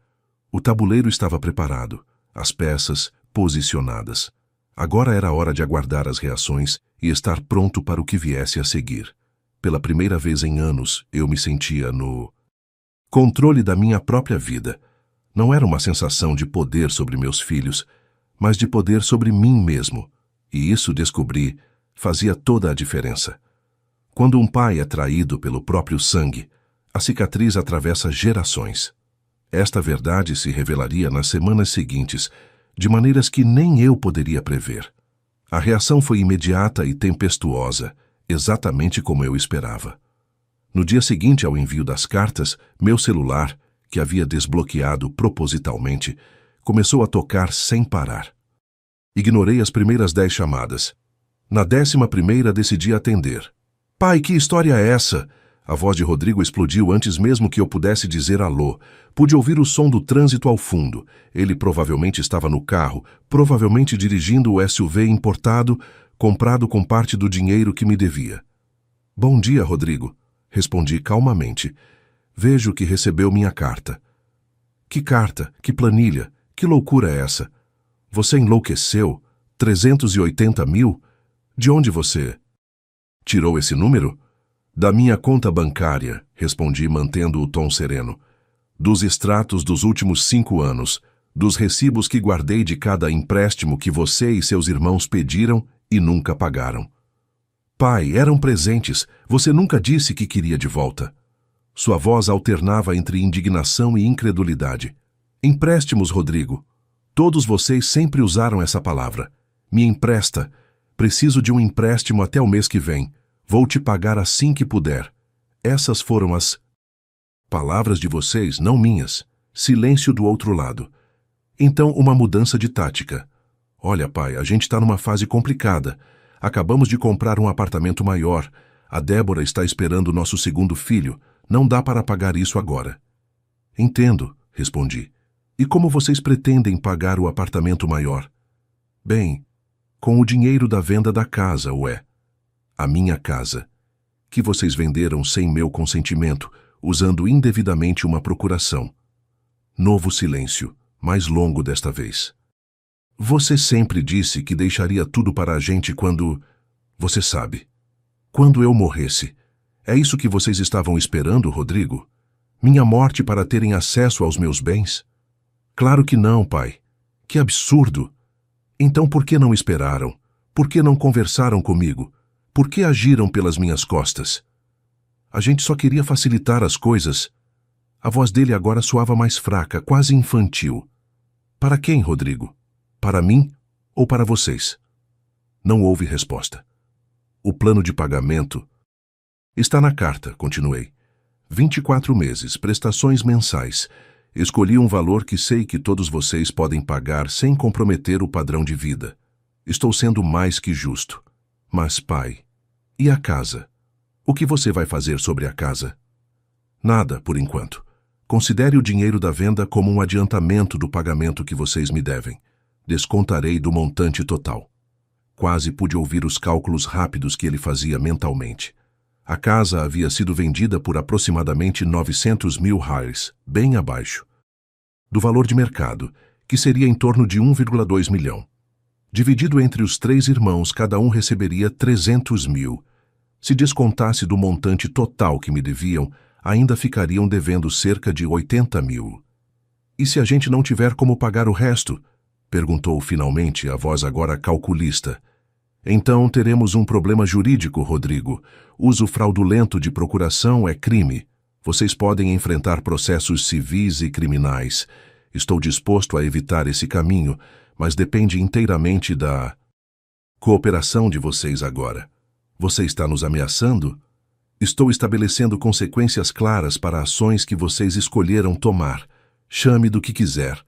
O tabuleiro estava preparado, as peças posicionadas. Agora era hora de aguardar as reações e estar pronto para o que viesse a seguir. Pela primeira vez em anos, eu me sentia no controle da minha própria vida. Não era uma sensação de poder sobre meus filhos, mas de poder sobre mim mesmo. E isso, descobri, fazia toda a diferença. Quando um pai é traído pelo próprio sangue, a cicatriz atravessa gerações. Esta verdade se revelaria nas semanas seguintes, de maneiras que nem eu poderia prever. A reação foi imediata e tempestuosa, exatamente como eu esperava. No dia seguinte ao envio das cartas, meu celular, que havia desbloqueado propositalmente, começou a tocar sem parar. Ignorei as primeiras 10 chamadas. Na 11ª decidi atender. Pai, que história é essa? A voz de Rodrigo explodiu antes mesmo que eu pudesse dizer alô. Pude ouvir o som do trânsito ao fundo. Ele provavelmente estava no carro, provavelmente dirigindo o SUV importado, comprado com parte do dinheiro que me devia. Bom dia, Rodrigo, respondi calmamente. Vejo que recebeu minha carta. Que carta? Que planilha? Que loucura é essa? Você enlouqueceu? 380 mil? De onde você tirou esse número? Da minha conta bancária, respondi mantendo o tom sereno. Dos extratos dos últimos 5 anos, dos recibos que guardei de cada empréstimo que você e seus irmãos pediram e nunca pagaram. Pai, eram presentes, você nunca disse que queria de volta. Sua voz alternava entre indignação e incredulidade. Empréstimos, Rodrigo. Todos vocês sempre usaram essa palavra. Me empresta. Preciso de um empréstimo até o mês que vem. Vou te pagar assim que puder. Essas foram as palavras de vocês, não minhas. Silêncio do outro lado. Então, uma mudança de tática. Olha, pai, a gente está numa fase complicada. Acabamos de comprar um apartamento maior. A Débora está esperando nosso segundo filho. Não dá para pagar isso agora. Entendo, respondi. E como vocês pretendem pagar o apartamento maior? Bem, com o dinheiro da venda da casa, ué. A minha casa, que vocês venderam sem meu consentimento, usando indevidamente uma procuração. Novo silêncio, mais longo desta vez. Você sempre disse que deixaria tudo para a gente quando... Você sabe. Quando eu morresse. É isso que vocês estavam esperando, Rodrigo? Minha morte para terem acesso aos meus bens? Claro que não, pai. Que absurdo! Então por que não esperaram? Por que não conversaram comigo? Por que agiram pelas minhas costas? A gente só queria facilitar as coisas. A voz dele agora soava mais fraca, quase infantil. Para quem, Rodrigo? Para mim ou para vocês? Não houve resposta. O plano de pagamento... Está na carta, continuei. 24 meses, prestações mensais. Escolhi um valor que sei que todos vocês podem pagar sem comprometer o padrão de vida. Estou sendo mais que justo. Mas, pai, e a casa? O que você vai fazer sobre a casa? Nada, por enquanto. Considere o dinheiro da venda como um adiantamento do pagamento que vocês me devem. Descontarei do montante total. Quase pude ouvir os cálculos rápidos que ele fazia mentalmente. A casa havia sido vendida por aproximadamente 900 mil reais, bem abaixo do valor de mercado, que seria em torno de 1,2 milhão. Dividido entre os 3 irmãos, cada um receberia 300 mil. Se descontasse do montante total que me deviam, ainda ficariam devendo cerca de 80 mil. E se a gente não tiver como pagar o resto? Perguntou finalmente a voz agora calculista. Então teremos um problema jurídico, Rodrigo. Uso fraudulento de procuração é crime. Vocês podem enfrentar processos civis e criminais. Estou disposto a evitar esse caminho, mas depende inteiramente da cooperação de vocês agora. Você está nos ameaçando? Estou estabelecendo consequências claras para ações que vocês escolheram tomar. Chame do que quiser.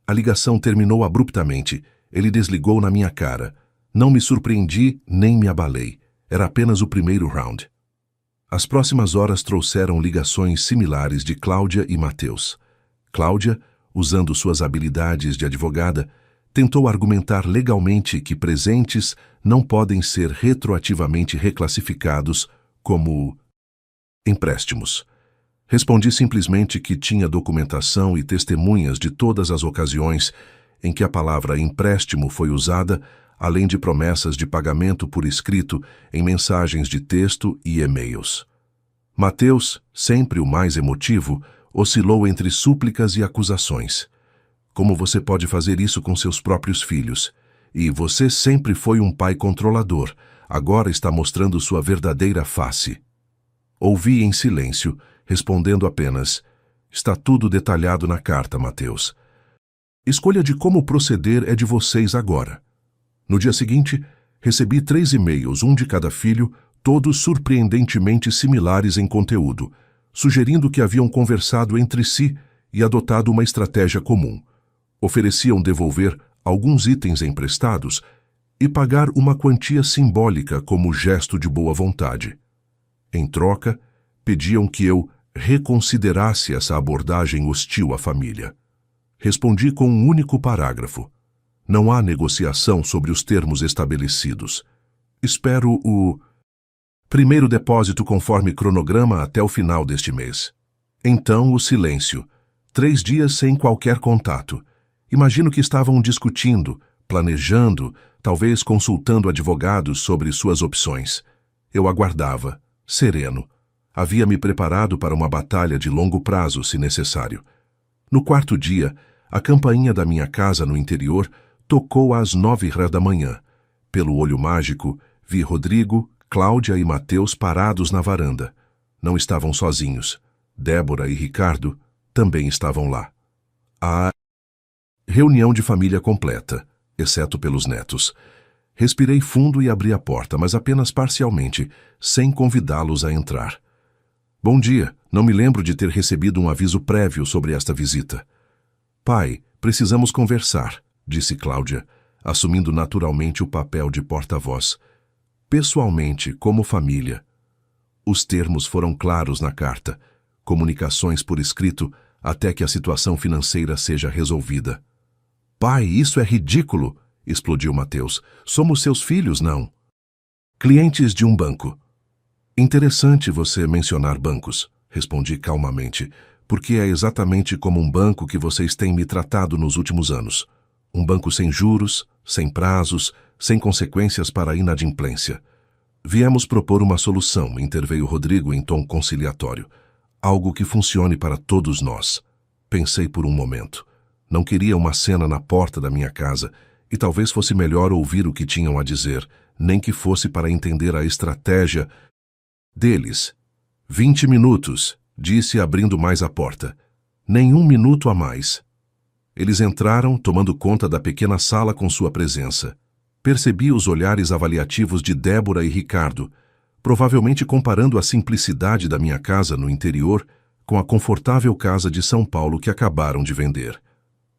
A ligação terminou abruptamente. Ele desligou na minha cara. Não me surpreendi nem me abalei. Era apenas o primeiro round. As próximas horas trouxeram ligações similares de Cláudia e Mateus. Cláudia, usando suas habilidades de advogada, tentou argumentar legalmente que presentes não podem ser retroativamente reclassificados como empréstimos. Respondi simplesmente que tinha documentação e testemunhas de todas as ocasiões em que a palavra empréstimo foi usada, além de promessas de pagamento por escrito em mensagens de texto e e-mails. Mateus, sempre o mais emotivo, oscilou entre súplicas e acusações. Como você pode fazer isso com seus próprios filhos? E você sempre foi um pai controlador, agora está mostrando sua verdadeira face. Ouvi em silêncio, respondendo apenas, está tudo detalhado na carta, Mateus. Escolha de como proceder é de vocês agora. No dia seguinte, recebi 3 e-mails, um de cada filho, todos surpreendentemente similares em conteúdo, sugerindo que haviam conversado entre si e adotado uma estratégia comum. Ofereciam devolver alguns itens emprestados e pagar uma quantia simbólica como gesto de boa vontade. Em troca, pediam que eu reconsiderasse essa abordagem hostil à família. Respondi com um único parágrafo. Não há negociação sobre os termos estabelecidos. Espero o primeiro depósito conforme cronograma até o final deste mês. Então o silêncio. 3 dias sem qualquer contato. Imagino que estavam discutindo, planejando, talvez consultando advogados sobre suas opções. Eu aguardava, sereno. Havia me preparado para uma batalha de longo prazo, se necessário. No 4º dia, a campainha da minha casa no interior tocou às 9h da manhã. Pelo olho mágico, vi Rodrigo, Cláudia e Mateus parados na varanda. Não estavam sozinhos. Débora e Ricardo também estavam lá. A reunião de família completa, exceto pelos netos. Respirei fundo e abri a porta, mas apenas parcialmente, sem convidá-los a entrar. Bom dia, não me lembro de ter recebido um aviso prévio sobre esta visita. Pai, precisamos conversar, disse Cláudia, assumindo naturalmente o papel de porta-voz. Pessoalmente, como família. Os termos foram claros na carta. Comunicações por escrito, até que a situação financeira seja resolvida. Pai, isso é ridículo, explodiu Mateus. Somos seus filhos, não? Clientes de um banco. Interessante você mencionar bancos, respondi calmamente, porque é exatamente como um banco que vocês têm me tratado nos últimos anos. Um banco sem juros, sem prazos, sem consequências para a inadimplência. Viemos propor uma solução, interveio Rodrigo em tom conciliatório. Algo que funcione para todos nós. Pensei por um momento. Não queria uma cena na porta da minha casa, e talvez fosse melhor ouvir o que tinham a dizer, nem que fosse para entender a estratégia deles. 20 minutos, disse abrindo mais a porta. Nenhum minuto a mais. Eles entraram, tomando conta da pequena sala com sua presença. Percebi os olhares avaliativos de Débora e Ricardo, provavelmente comparando a simplicidade da minha casa no interior com a confortável casa de São Paulo que acabaram de vender.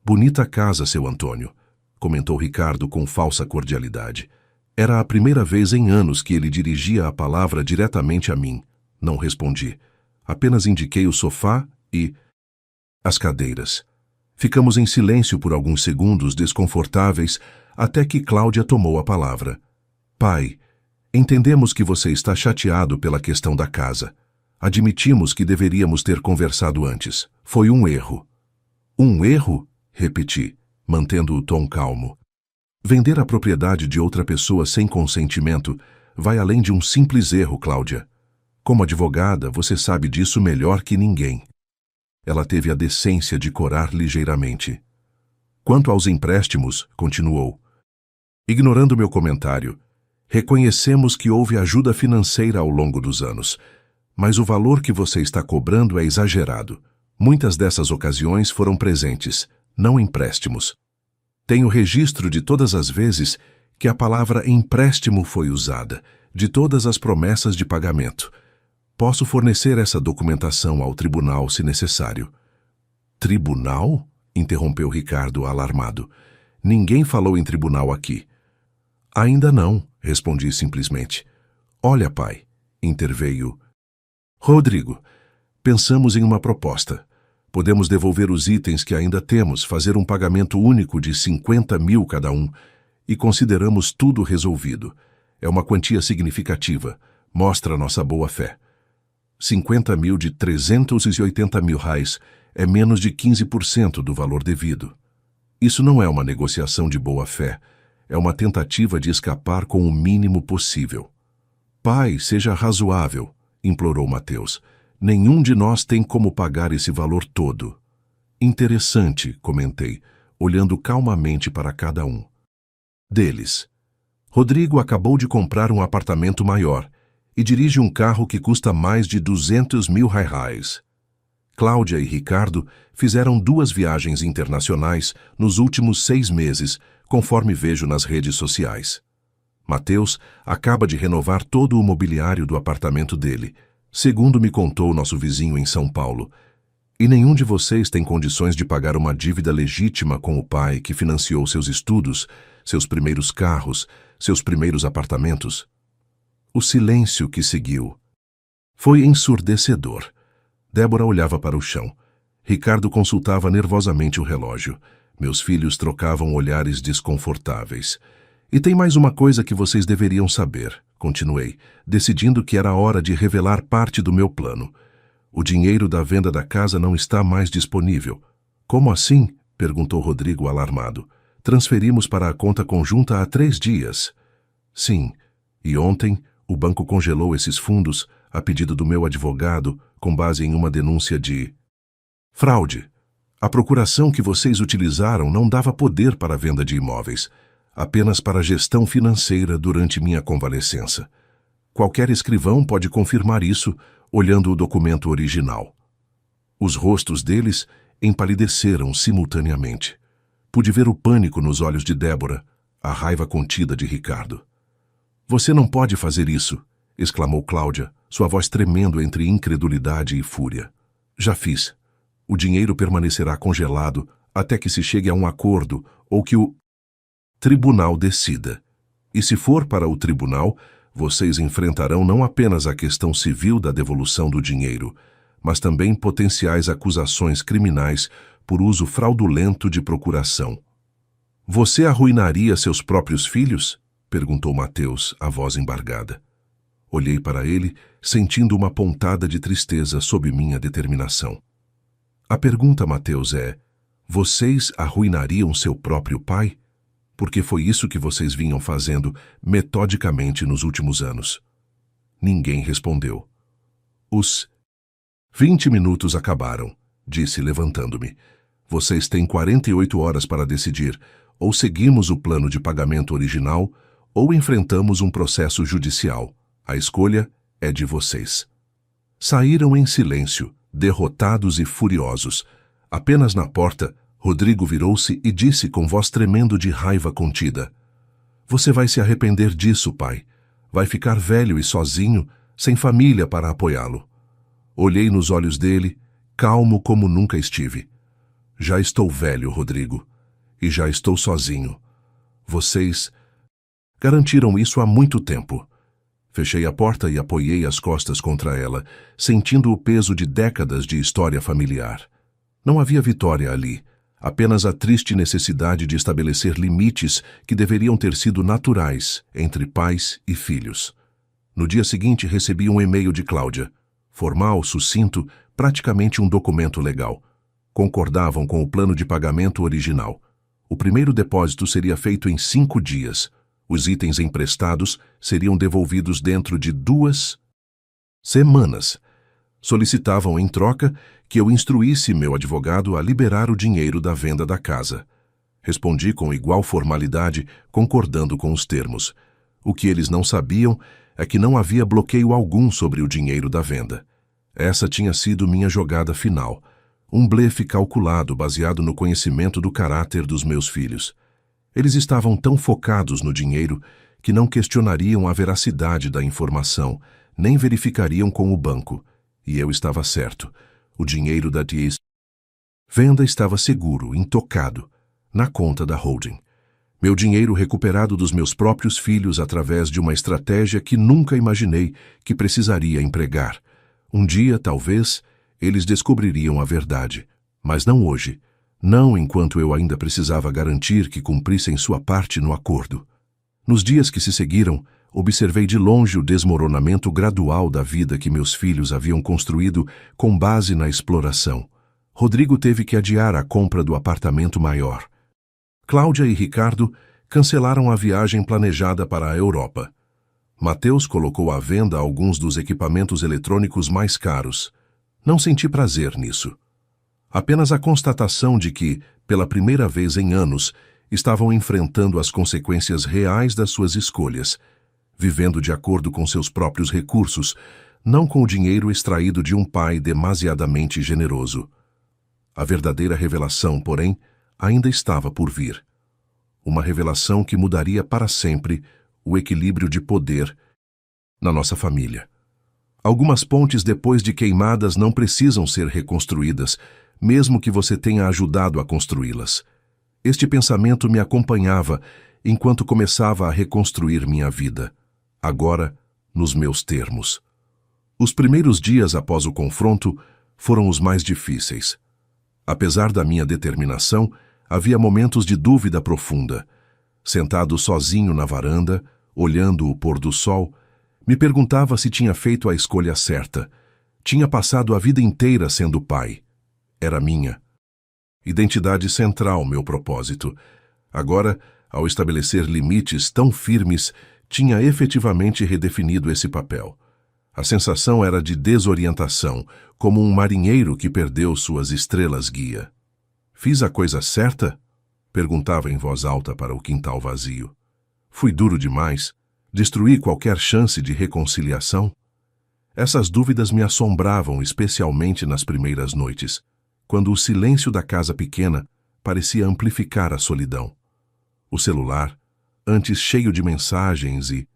Bonita casa, seu Antônio, comentou Ricardo com falsa cordialidade. Era a primeira vez em anos que ele dirigia a palavra diretamente a mim. Não respondi. Apenas indiquei o sofá e as cadeiras. Ficamos em silêncio por alguns segundos desconfortáveis até que Cláudia tomou a palavra. Pai, entendemos que você está chateado pela questão da casa. Admitimos que deveríamos ter conversado antes. Foi um erro. Um erro? Repeti, mantendo o tom calmo. Vender a propriedade de outra pessoa sem consentimento vai além de um simples erro, Cláudia. Como advogada, você sabe disso melhor que ninguém. Ela teve a decência de corar ligeiramente. Quanto aos empréstimos, continuou. Ignorando meu comentário, reconhecemos que houve ajuda financeira ao longo dos anos, mas o valor que você está cobrando é exagerado. Muitas dessas ocasiões foram presentes, não empréstimos. Tenho registro de todas as vezes que a palavra empréstimo foi usada, de todas as promessas de pagamento. Posso fornecer essa documentação ao tribunal se necessário. Tribunal? Interrompeu Ricardo, alarmado. Ninguém falou em tribunal aqui. Ainda não, respondi simplesmente. Olha, pai, interveio. Rodrigo, pensamos em uma proposta. Podemos devolver os itens que ainda temos, fazer um pagamento único de 50 mil cada um, e consideramos tudo resolvido. É uma quantia significativa, mostra nossa boa-fé. 50 mil de 380 mil reais é menos de 15% do valor devido. Isso não é uma negociação de boa-fé, é uma tentativa de escapar com o mínimo possível. Pai, seja razoável, implorou Mateus. Nenhum de nós tem como pagar esse valor todo. Interessante, comentei, olhando calmamente para cada um deles. Rodrigo acabou de comprar um apartamento maior e dirige um carro que custa mais de 200 mil reais. Cláudia e Ricardo fizeram 2 viagens internacionais nos últimos 6 meses, conforme vejo nas redes sociais. Mateus acaba de renovar todo o mobiliário do apartamento dele, segundo me contou nosso vizinho em São Paulo. E nenhum de vocês tem condições de pagar uma dívida legítima com o pai que financiou seus estudos, seus primeiros carros, seus primeiros apartamentos. O silêncio que seguiu foi ensurdecedor. Débora olhava para o chão. Ricardo consultava nervosamente o relógio. Meus filhos trocavam olhares desconfortáveis. E tem mais uma coisa que vocês deveriam saber, continuei, decidindo que era hora de revelar parte do meu plano. O dinheiro da venda da casa não está mais disponível. Como assim? Perguntou Rodrigo alarmado. Transferimos para a conta conjunta há 3 dias. Sim, e ontem o banco congelou esses fundos a pedido do meu advogado com base em uma denúncia de fraude. A procuração que vocês utilizaram não dava poder para a venda de imóveis, apenas para a gestão financeira durante minha convalescença. Qualquer escrivão pode confirmar isso olhando o documento original. Os rostos deles empalideceram simultaneamente. Pude ver o pânico nos olhos de Débora, a raiva contida de Ricardo. Você não pode fazer isso, exclamou Cláudia, sua voz tremendo entre incredulidade e fúria. Já fiz. O dinheiro permanecerá congelado até que se chegue a um acordo ou que o tribunal decida. E se for para o tribunal, vocês enfrentarão não apenas a questão civil da devolução do dinheiro, mas também potenciais acusações criminais por uso fraudulento de procuração. Você arruinaria seus próprios filhos? Perguntou Mateus, a voz embargada. Olhei para ele, sentindo uma pontada de tristeza sob minha determinação. A pergunta, Mateus, é: vocês arruinariam seu próprio pai? Porque foi isso que vocês vinham fazendo metodicamente nos últimos anos. Ninguém respondeu. Os 20 minutos acabaram, disse levantando-me. Vocês têm 48 horas para decidir, ou seguimos o plano de pagamento original, ou enfrentamos um processo judicial. A escolha é de vocês. Saíram em silêncio, derrotados e furiosos. Apenas na porta, Rodrigo virou-se e disse com voz tremendo de raiva contida: Você vai se arrepender disso, pai. Vai ficar velho e sozinho, sem família para apoiá-lo. Olhei nos olhos dele, calmo como nunca estive. Já estou velho, Rodrigo, e já estou sozinho. Vocês garantiram isso há muito tempo. Fechei a porta e apoiei as costas contra ela, sentindo o peso de décadas de história familiar. Não havia vitória ali, apenas a triste necessidade de estabelecer limites que deveriam ter sido naturais entre pais e filhos. No dia seguinte recebi um e-mail de Cláudia. Formal, sucinto, praticamente um documento legal. Concordavam com o plano de pagamento original. O primeiro depósito seria feito em 5 dias. Os itens emprestados seriam devolvidos dentro de 2 semanas. Solicitavam, em troca, que eu instruísse meu advogado a liberar o dinheiro da venda da casa. Respondi com igual formalidade, concordando com os termos. O que eles não sabiam é que não havia bloqueio algum sobre o dinheiro da venda. Essa tinha sido minha jogada final. Um blefe calculado baseado no conhecimento do caráter dos meus filhos. Eles estavam tão focados no dinheiro que não questionariam a veracidade da informação, nem verificariam com o banco. E eu estava certo. O dinheiro da venda estava seguro, intocado, na conta da holding. Meu dinheiro recuperado dos meus próprios filhos através de uma estratégia que nunca imaginei que precisaria empregar. Um dia, talvez, eles descobririam a verdade. Mas não hoje. Não enquanto eu ainda precisava garantir que cumprissem sua parte no acordo. Nos dias que se seguiram, observei de longe o desmoronamento gradual da vida que meus filhos haviam construído com base na exploração. Rodrigo teve que adiar a compra do apartamento maior. Cláudia e Ricardo cancelaram a viagem planejada para a Europa. Mateus colocou à venda alguns dos equipamentos eletrônicos mais caros. Não senti prazer nisso. Apenas a constatação de que, pela primeira vez em anos, estavam enfrentando as consequências reais das suas escolhas, vivendo de acordo com seus próprios recursos, não com o dinheiro extraído de um pai demasiadamente generoso. A verdadeira revelação, porém, ainda estava por vir. Uma revelação que mudaria para sempre o equilíbrio de poder na nossa família. Algumas pontes depois de queimadas não precisam ser reconstruídas, mesmo que você tenha ajudado a construí-las. Este pensamento me acompanhava enquanto começava a reconstruir minha vida, agora nos meus termos. Os primeiros dias após o confronto foram os mais difíceis. Apesar da minha determinação, havia momentos de dúvida profunda. Sentado sozinho na varanda, olhando o pôr do sol, me perguntava se tinha feito a escolha certa. Tinha passado a vida inteira sendo pai. Era minha identidade central, meu propósito. Agora, ao estabelecer limites tão firmes, tinha efetivamente redefinido esse papel. A sensação era de desorientação, como um marinheiro que perdeu suas estrelas guia. Fiz a coisa certa? Perguntava em voz alta para o quintal vazio. Fui duro demais? Destruí qualquer chance de reconciliação? Essas dúvidas me assombravam, especialmente nas primeiras noites, quando o silêncio da casa pequena parecia amplificar a solidão. O celular, antes cheio de mensagens e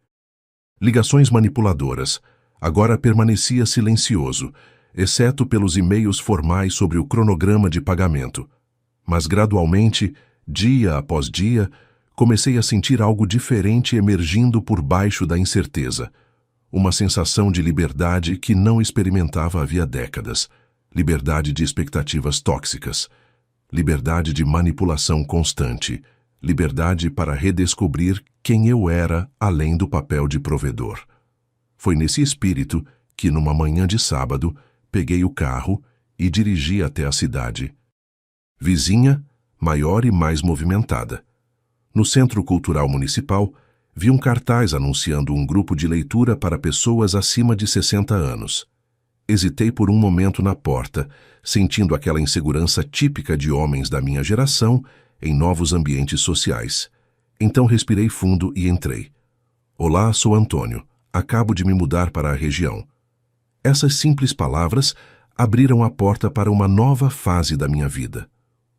ligações manipuladoras, agora permanecia silencioso, exceto pelos e-mails formais sobre o cronograma de pagamento. Mas gradualmente, dia após dia, comecei a sentir algo diferente emergindo por baixo da incerteza. uma sensação de liberdade que não experimentava havia décadas, liberdade de expectativas tóxicas, liberdade de manipulação constante, liberdade para redescobrir quem eu era além do papel de provedor. Foi nesse espírito que, numa manhã de sábado, peguei o carro e dirigi até a cidade. Vizinha, maior e mais movimentada. No Centro Cultural Municipal, vi um cartaz anunciando um grupo de leitura para pessoas acima de 60 anos. Hesitei por um momento na porta, sentindo aquela insegurança típica de homens da minha geração em novos ambientes sociais. Então respirei fundo e entrei. Olá, sou Antônio. Acabo de me mudar para a região. Essas simples palavras abriram a porta para uma nova fase da minha vida.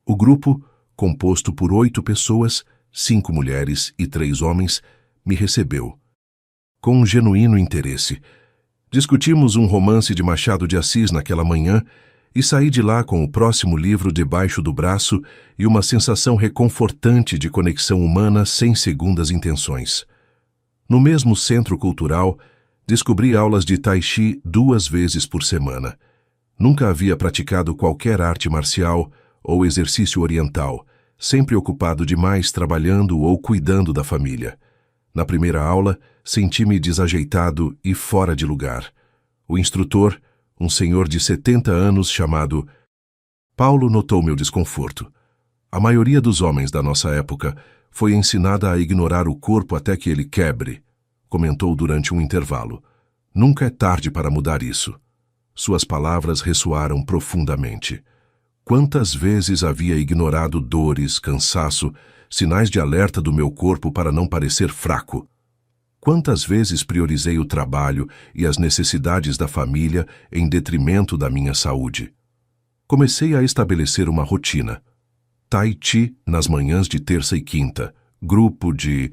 O grupo, composto por 8 pessoas, 5 mulheres e 3 homens, me recebeu. Com um genuíno interesse. Discutimos um romance de Machado de Assis naquela manhã e saí de lá com o próximo livro debaixo do braço e uma sensação reconfortante de conexão humana sem segundas intenções. No mesmo centro cultural, descobri aulas de Tai Chi 2 vezes por semana. Nunca havia praticado qualquer arte marcial ou exercício oriental, sempre ocupado demais trabalhando ou cuidando da família. Na primeira aula, senti-me desajeitado e fora de lugar. O instrutor, um senhor de 70 anos chamado Paulo, notou meu desconforto. A maioria dos homens da nossa época foi ensinada a ignorar o corpo até que ele quebre, comentou durante um intervalo. Nunca é tarde para mudar isso. Suas palavras ressoaram profundamente. Quantas vezes havia ignorado dores, cansaço, sinais de alerta do meu corpo para não parecer fraco? Quantas vezes priorizei o trabalho e as necessidades da família em detrimento da minha saúde? Comecei a estabelecer uma rotina. Tai Chi nas manhãs de terça e quinta, grupo de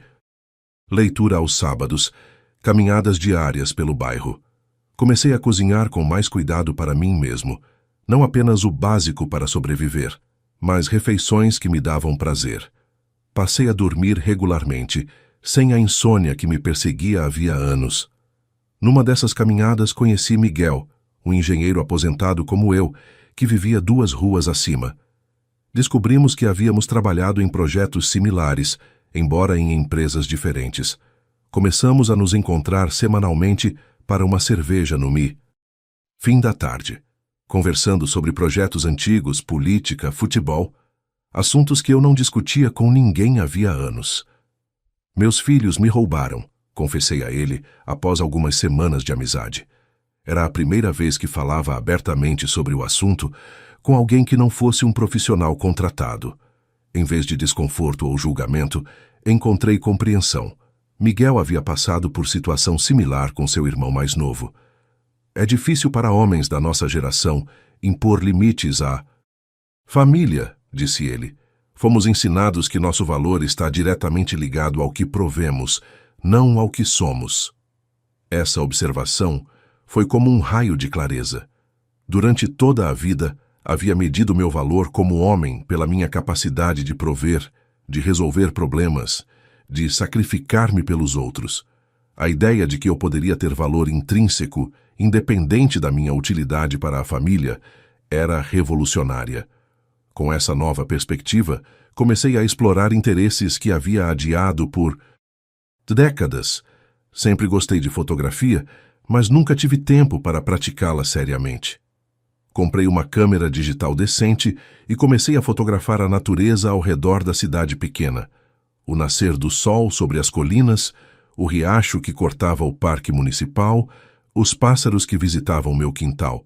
leitura aos sábados, caminhadas diárias pelo bairro. Comecei a cozinhar com mais cuidado para mim mesmo, não apenas o básico para sobreviver, mas refeições que me davam prazer. Passei a dormir regularmente, sem a insônia que me perseguia havia anos. Numa dessas caminhadas conheci Miguel, um engenheiro aposentado como eu, que vivia 2 ruas acima. Descobrimos que havíamos trabalhado em projetos similares, embora em empresas diferentes. Começamos a nos encontrar semanalmente para uma cerveja no Mi. Fim da tarde, conversando sobre projetos antigos, política, futebol, assuntos que eu não discutia com ninguém havia anos. Meus filhos me roubaram, confessei a ele após algumas semanas de amizade. Era a primeira vez que falava abertamente sobre o assunto com alguém que não fosse um profissional contratado. Em vez de desconforto ou julgamento, encontrei compreensão. Miguel havia passado por situação similar com seu irmão mais novo. É difícil para homens da nossa geração impor limites à família, disse ele. Fomos ensinados que nosso valor está diretamente ligado ao que provemos, não ao que somos. Essa observação foi como um raio de clareza. Durante toda a vida, havia medido meu valor como homem pela minha capacidade de prover, de resolver problemas, de sacrificar-me pelos outros. A ideia de que eu poderia ter valor intrínseco, independente da minha utilidade para a família, era revolucionária. Com essa nova perspectiva, comecei a explorar interesses que havia adiado por décadas. Sempre gostei de fotografia, mas nunca tive tempo para praticá-la seriamente. Comprei uma câmera digital decente e comecei a fotografar a natureza ao redor da cidade pequena. O nascer do sol sobre as colinas, o riacho que cortava o parque municipal, os pássaros que visitavam meu quintal.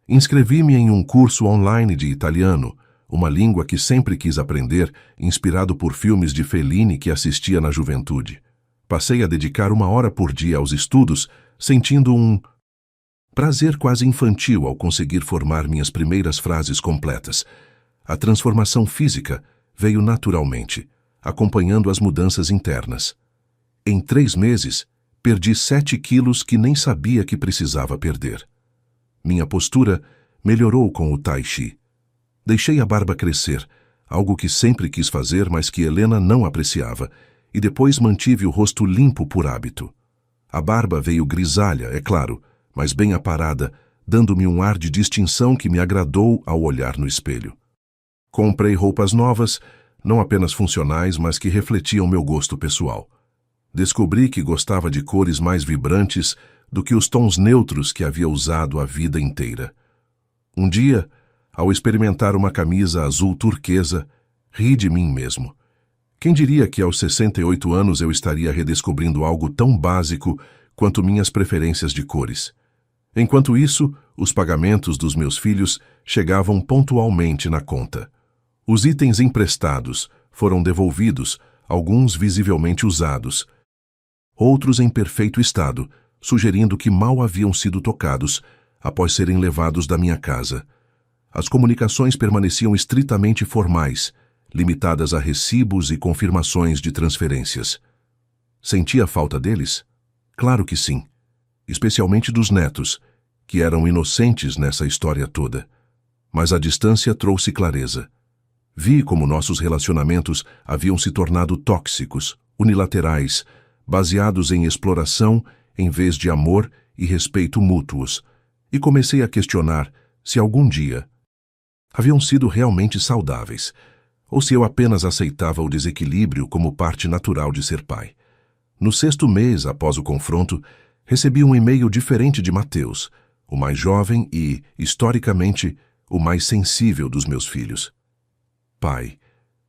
Inscrevi-me em um curso online de italiano, uma língua que sempre quis aprender, inspirado por filmes de Fellini que assistia na juventude. Passei a dedicar 1 hora por dia aos estudos, sentindo um prazer quase infantil ao conseguir formar minhas primeiras frases completas. A transformação física veio naturalmente, acompanhando as mudanças internas. Em 3 meses, perdi 7 quilos que nem sabia que precisava perder. Minha postura melhorou com o Tai Chi. Deixei a barba crescer, algo que sempre quis fazer, mas que Helena não apreciava, e depois mantive o rosto limpo por hábito. A barba veio grisalha, é claro, mas bem aparada, dando-me um ar de distinção que me agradou ao olhar no espelho. Comprei roupas novas, não apenas funcionais, mas que refletiam meu gosto pessoal. Descobri que gostava de cores mais vibrantes do que os tons neutros que havia usado a vida inteira. Um dia, ao experimentar uma camisa azul turquesa, ri de mim mesmo. Quem diria que aos 68 anos eu estaria redescobrindo algo tão básico quanto minhas preferências de cores? Enquanto isso, os pagamentos dos meus filhos chegavam pontualmente na conta. Os itens emprestados foram devolvidos, alguns visivelmente usados, outros em perfeito estado, sugerindo que mal haviam sido tocados após serem levados da minha casa. As comunicações permaneciam estritamente formais, limitadas a recibos e confirmações de transferências. Sentia falta deles? Claro que sim, especialmente dos netos, que eram inocentes nessa história toda. Mas a distância trouxe clareza. Vi como nossos relacionamentos haviam se tornado tóxicos, unilaterais, baseados em exploração em vez de amor e respeito mútuos, e comecei a questionar se algum dia haviam sido realmente saudáveis, ou se eu apenas aceitava o desequilíbrio como parte natural de ser pai. No 6º mês após o confronto, recebi um e-mail diferente de Mateus, o mais jovem e, historicamente, o mais sensível dos meus filhos. Pai,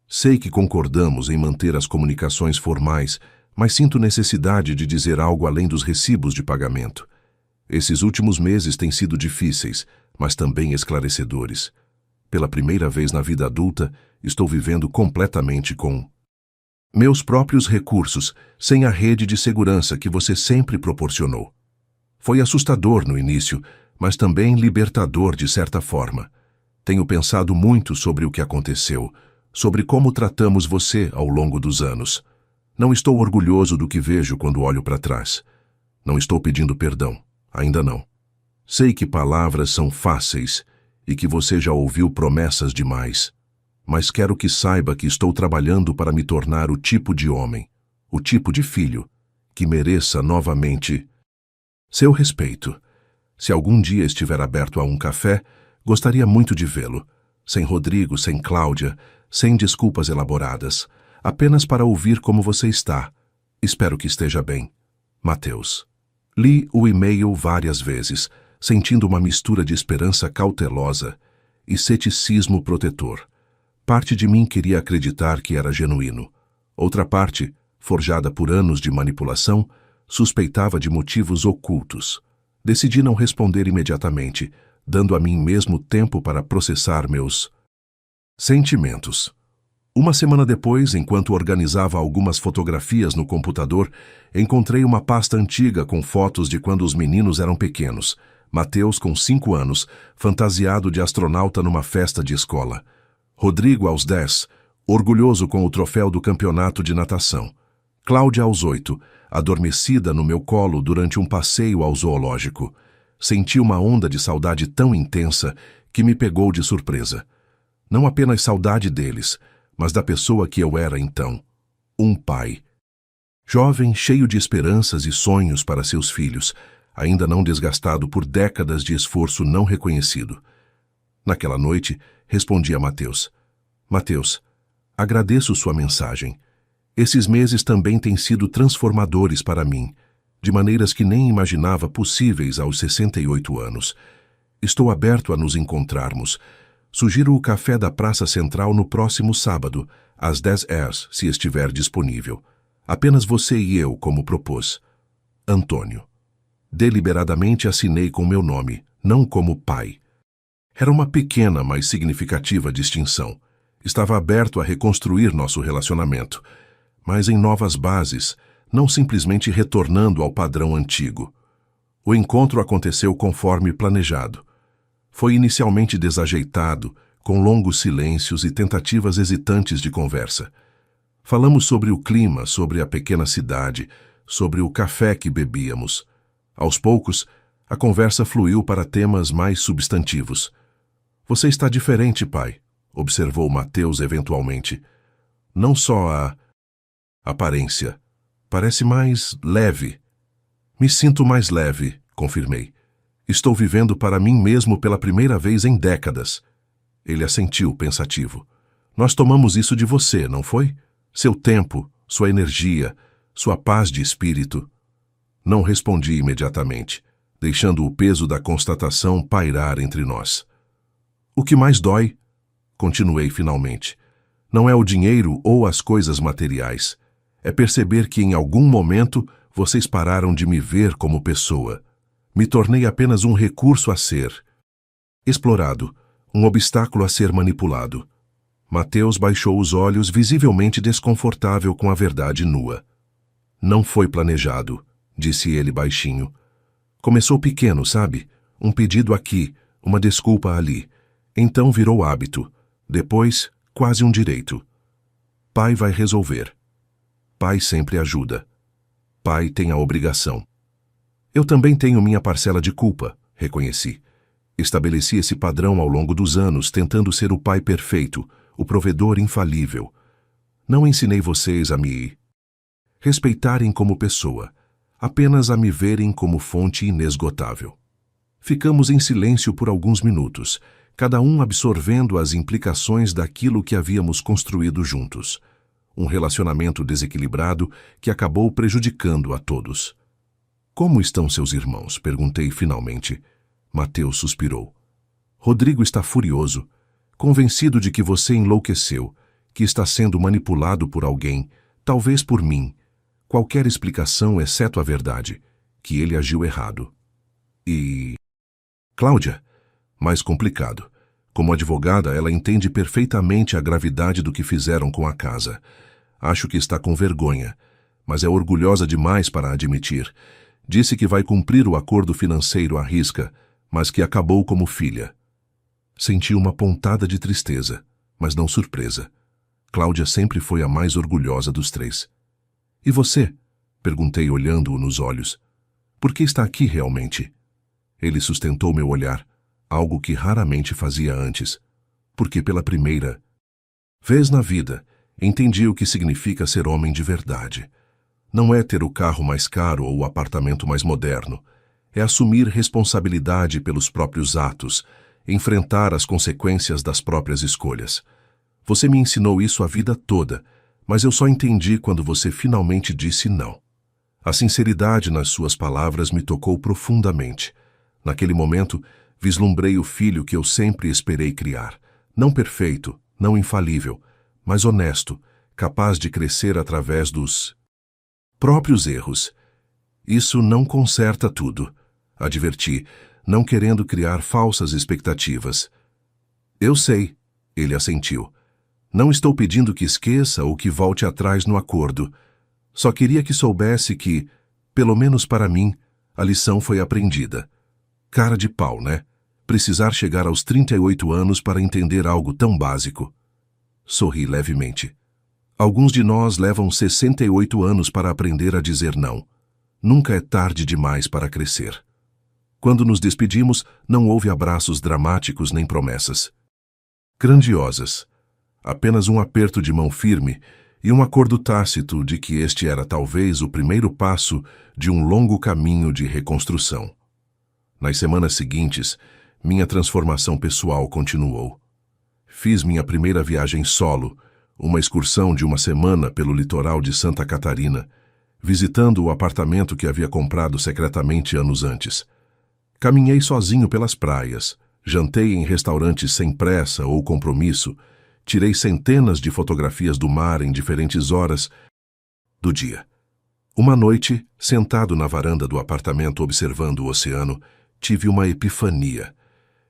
sei que concordamos em manter as comunicações formais, mas sinto necessidade de dizer algo além dos recibos de pagamento. Esses últimos meses têm sido difíceis, mas também esclarecedores. Pela primeira vez na vida adulta, estou vivendo completamente com meus próprios recursos, sem a rede de segurança que você sempre proporcionou. Foi assustador no início, mas também libertador de certa forma. Tenho pensado muito sobre o que aconteceu, sobre como tratamos você ao longo dos anos. Não estou orgulhoso do que vejo quando olho para trás. Não estou pedindo perdão, ainda não. Sei que palavras são fáceis e que você já ouviu promessas demais, mas quero que saiba que estou trabalhando para me tornar o tipo de homem, o tipo de filho, que mereça novamente seu respeito. Se algum dia estiver aberto a um café, gostaria muito de vê-lo, sem Rodrigo, sem Cláudia, sem desculpas elaboradas, apenas para ouvir como você está. Espero que esteja bem. Mateus. Li o e-mail várias vezes, sentindo uma mistura de esperança cautelosa e ceticismo protetor. Parte de mim queria acreditar que era genuíno. Outra parte, forjada por anos de manipulação, suspeitava de motivos ocultos. Decidi não responder imediatamente, dando a mim mesmo tempo para processar meus sentimentos. Uma semana depois, enquanto organizava algumas fotografias no computador, encontrei uma pasta antiga com fotos de quando os meninos eram pequenos. Mateus, com 5 anos, fantasiado de astronauta numa festa de escola. Rodrigo, aos 10, orgulhoso com o troféu do campeonato de natação. Cláudia, aos 8, adormecida no meu colo durante um passeio ao zoológico. Senti uma onda de saudade tão intensa que me pegou de surpresa. Não apenas saudade deles, mas da pessoa que eu era então, um pai. Jovem, cheio de esperanças e sonhos para seus filhos, ainda não desgastado por décadas de esforço não reconhecido. Naquela noite, respondi a Mateus. Mateus, agradeço sua mensagem. Esses meses também têm sido transformadores para mim, de maneiras que nem imaginava possíveis aos 68 anos. Estou aberto a nos encontrarmos. Sugiro o café da Praça Central no próximo sábado, às 10 horas, se estiver disponível. Apenas você e eu, como propôs. Antônio. Deliberadamente assinei com meu nome, não como pai. Era uma pequena, mas significativa distinção. Estava aberto a reconstruir nosso relacionamento, mas em novas bases, não simplesmente retornando ao padrão antigo. O encontro aconteceu conforme planejado. Foi inicialmente desajeitado, com longos silêncios e tentativas hesitantes de conversa. Falamos sobre o clima, sobre a pequena cidade, sobre o café que bebíamos. Aos poucos, a conversa fluiu para temas mais substantivos. Você está diferente, pai, observou Mateus eventualmente. Não só a aparência. Parece mais leve. Me sinto mais leve, confirmei. Estou vivendo para mim mesmo pela primeira vez em décadas. Ele assentiu, pensativo. Nós tomamos isso de você, não foi? Seu tempo, sua energia, sua paz de espírito. Não respondi imediatamente, deixando o peso da constatação pairar entre nós. O que mais dói, continuei finalmente, não é o dinheiro ou as coisas materiais. É perceber que em algum momento vocês pararam de me ver como pessoa. Me tornei apenas um recurso a ser explorado, um obstáculo a ser manipulado. Mateus baixou os olhos, visivelmente desconfortável com a verdade nua. Não foi planejado, disse ele baixinho. Começou pequeno, sabe? Um pedido aqui, uma desculpa ali. Então virou hábito. Depois, quase um direito. Pai vai resolver. Pai sempre ajuda. Pai tem a obrigação. Eu também tenho minha parcela de culpa, reconheci. Estabeleci esse padrão ao longo dos anos, tentando ser o pai perfeito, o provedor infalível. Não ensinei vocês a me respeitarem como pessoa, apenas a me verem como fonte inesgotável. Ficamos em silêncio por alguns minutos, cada um absorvendo as implicações daquilo que havíamos construído juntos. Um relacionamento desequilibrado que acabou prejudicando a todos. Como estão seus irmãos? Perguntei finalmente. Mateus suspirou. Rodrigo está furioso, convencido de que você enlouqueceu, que está sendo manipulado por alguém, talvez por mim. Qualquer explicação exceto a verdade, que ele agiu errado. E... Cláudia? Mais complicado. Como advogada, ela entende perfeitamente a gravidade do que fizeram com a casa. Acho que está com vergonha, mas é orgulhosa demais para admitir. Disse que vai cumprir o acordo financeiro à risca, mas que acabou como filha. Senti uma pontada de tristeza, mas não surpresa. Cláudia sempre foi a mais orgulhosa dos três. E você? Perguntei olhando-o nos olhos. Por que está aqui realmente? Ele sustentou meu olhar, algo que raramente fazia antes. Porque pela primeira vez na vida, entendi o que significa ser homem de verdade. Não é ter o carro mais caro ou o apartamento mais moderno. É assumir responsabilidade pelos próprios atos, enfrentar as consequências das próprias escolhas. Você me ensinou isso a vida toda, mas eu só entendi quando você finalmente disse não. A sinceridade nas suas palavras me tocou profundamente. Naquele momento, vislumbrei o filho que eu sempre esperei criar. Não perfeito, não infalível, mas honesto, capaz de crescer através dos próprios erros. Isso não conserta tudo, adverti, não querendo criar falsas expectativas. Eu sei, ele assentiu. Não estou pedindo que esqueça ou que volte atrás no acordo. Só queria que soubesse que, pelo menos para mim, a lição foi aprendida. Cara de pau, né? Precisar chegar aos 38 anos para entender algo tão básico. Sorri levemente. Alguns de nós levam 68 anos para aprender a dizer não. Nunca é tarde demais para crescer. Quando nos despedimos, não houve abraços dramáticos nem promessas grandiosas. Apenas um aperto de mão firme e um acordo tácito de que este era talvez o primeiro passo de um longo caminho de reconstrução. Nas semanas seguintes, minha transformação pessoal continuou. Fiz minha primeira viagem solo, uma excursão de uma semana pelo litoral de Santa Catarina, visitando o apartamento que havia comprado secretamente anos antes. Caminhei sozinho pelas praias, jantei em restaurantes sem pressa ou compromisso, tirei centenas de fotografias do mar em diferentes horas do dia. Uma noite, sentado na varanda do apartamento observando o oceano, tive uma epifania.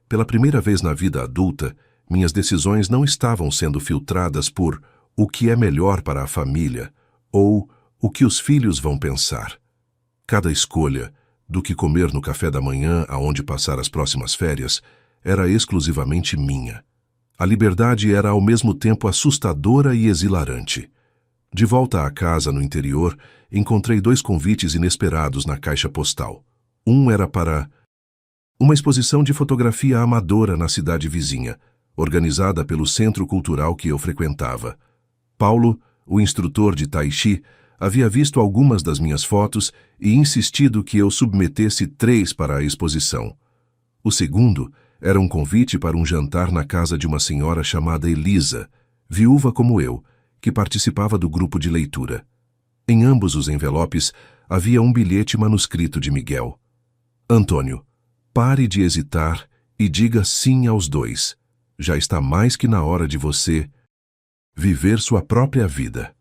Pela primeira vez na vida adulta, minhas decisões não estavam sendo filtradas por o que é melhor para a família ou o que os filhos vão pensar. Cada escolha, do que comer no café da manhã aonde passar as próximas férias, era exclusivamente minha. A liberdade era ao mesmo tempo assustadora e exhilarante. De volta à casa no interior, encontrei 2 convites inesperados na caixa postal. Um era para uma exposição de fotografia amadora na cidade vizinha, organizada pelo centro cultural que eu frequentava. Paulo, o instrutor de Tai Chi, havia visto algumas das minhas fotos e insistido que eu submetesse 3 para a exposição. O segundo era um convite para um jantar na casa de uma senhora chamada Elisa, viúva como eu, que participava do grupo de leitura. Em ambos os envelopes havia um bilhete manuscrito de Miguel. Antônio, pare de hesitar e diga sim aos 2. Já está mais que na hora de você viver sua própria vida.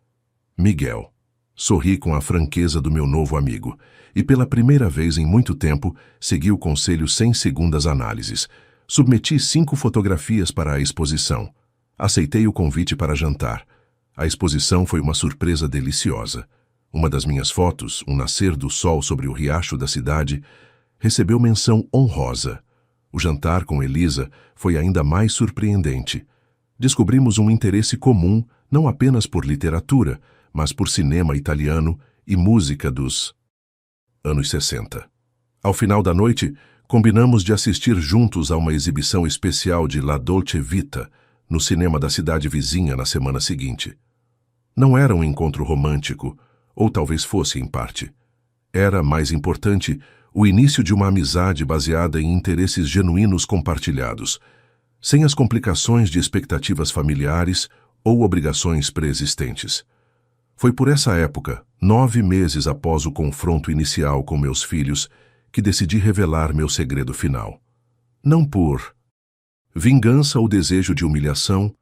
Miguel. Sorri com a franqueza do meu novo amigo e, pela primeira vez em muito tempo, segui o conselho sem segundas análises. Submeti 5 fotografias para a exposição. Aceitei o convite para jantar. A exposição foi uma surpresa deliciosa. Uma das minhas fotos, um nascer do sol sobre o riacho da cidade, recebeu menção honrosa. O jantar com Elisa foi ainda mais surpreendente. Descobrimos um interesse comum não apenas por literatura, mas por cinema italiano e música dos anos 60. Ao final da noite, combinamos de assistir juntos a uma exibição especial de La Dolce Vita, no cinema da cidade vizinha na semana seguinte. Não era um encontro romântico, ou talvez fosse em parte. Era, mais importante, o início de uma amizade baseada em interesses genuínos compartilhados, sem as complicações de expectativas familiares ou obrigações pré-existentes. Foi por essa época, 9 meses após o confronto inicial com meus filhos, que decidi revelar meu segredo final. Não por vingança ou desejo de humilhação,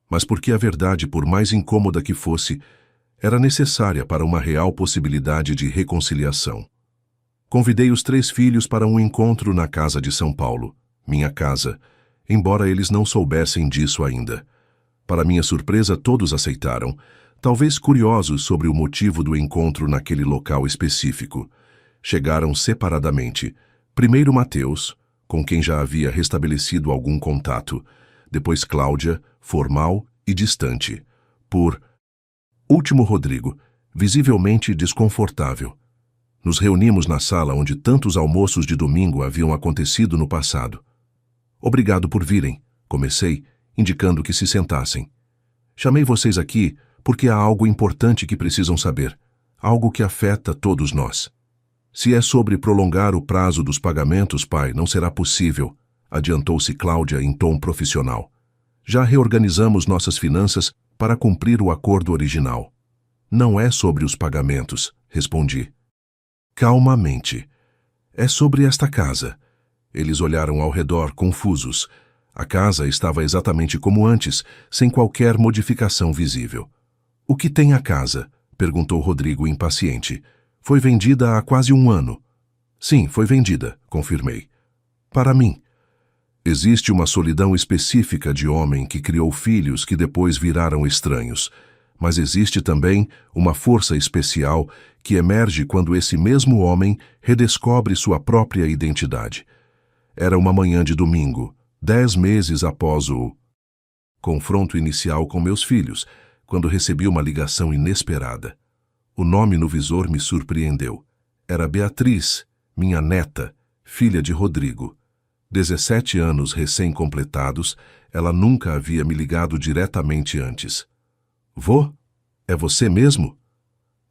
mas porque a verdade, por mais incômoda que fosse, era necessária para uma real possibilidade de reconciliação. Convidei os 3 filhos para um encontro na casa de São Paulo, minha casa, embora eles não soubessem disso ainda. Para minha surpresa, todos aceitaram, talvez curiosos sobre o motivo do encontro naquele local específico. Chegaram separadamente. Primeiro Mateus, com quem já havia restabelecido algum contato. Depois Cláudia, formal e distante. Por último Rodrigo, visivelmente desconfortável. Nos reunimos na sala onde tantos almoços de domingo haviam acontecido no passado. Obrigado por virem, comecei, indicando que se sentassem. Chamei vocês aqui porque há algo importante que precisam saber, algo que afeta todos nós. Se é sobre prolongar o prazo dos pagamentos, pai, não será possível, adiantou-se Cláudia em tom profissional. Já reorganizamos nossas finanças para cumprir o acordo original. Não é sobre os pagamentos, respondi. Calmamente. É sobre esta casa. Eles olharam ao redor, confusos. A casa estava exatamente como antes, sem qualquer modificação visível. O que tem a casa? Perguntou Rodrigo impaciente. Foi vendida há quase 1 ano. Sim, foi vendida, confirmei. Para mim. Existe uma solidão específica de homem que criou filhos que depois viraram estranhos. Mas existe também uma força especial que emerge quando esse mesmo homem redescobre sua própria identidade. Era uma manhã de domingo, 10 meses após o confronto inicial com meus filhos, quando recebi uma ligação inesperada. O nome no visor me surpreendeu. Era Beatriz, minha neta, filha de Rodrigo. 17 anos recém-completados, ela nunca havia me ligado diretamente antes. Vô, é você mesmo?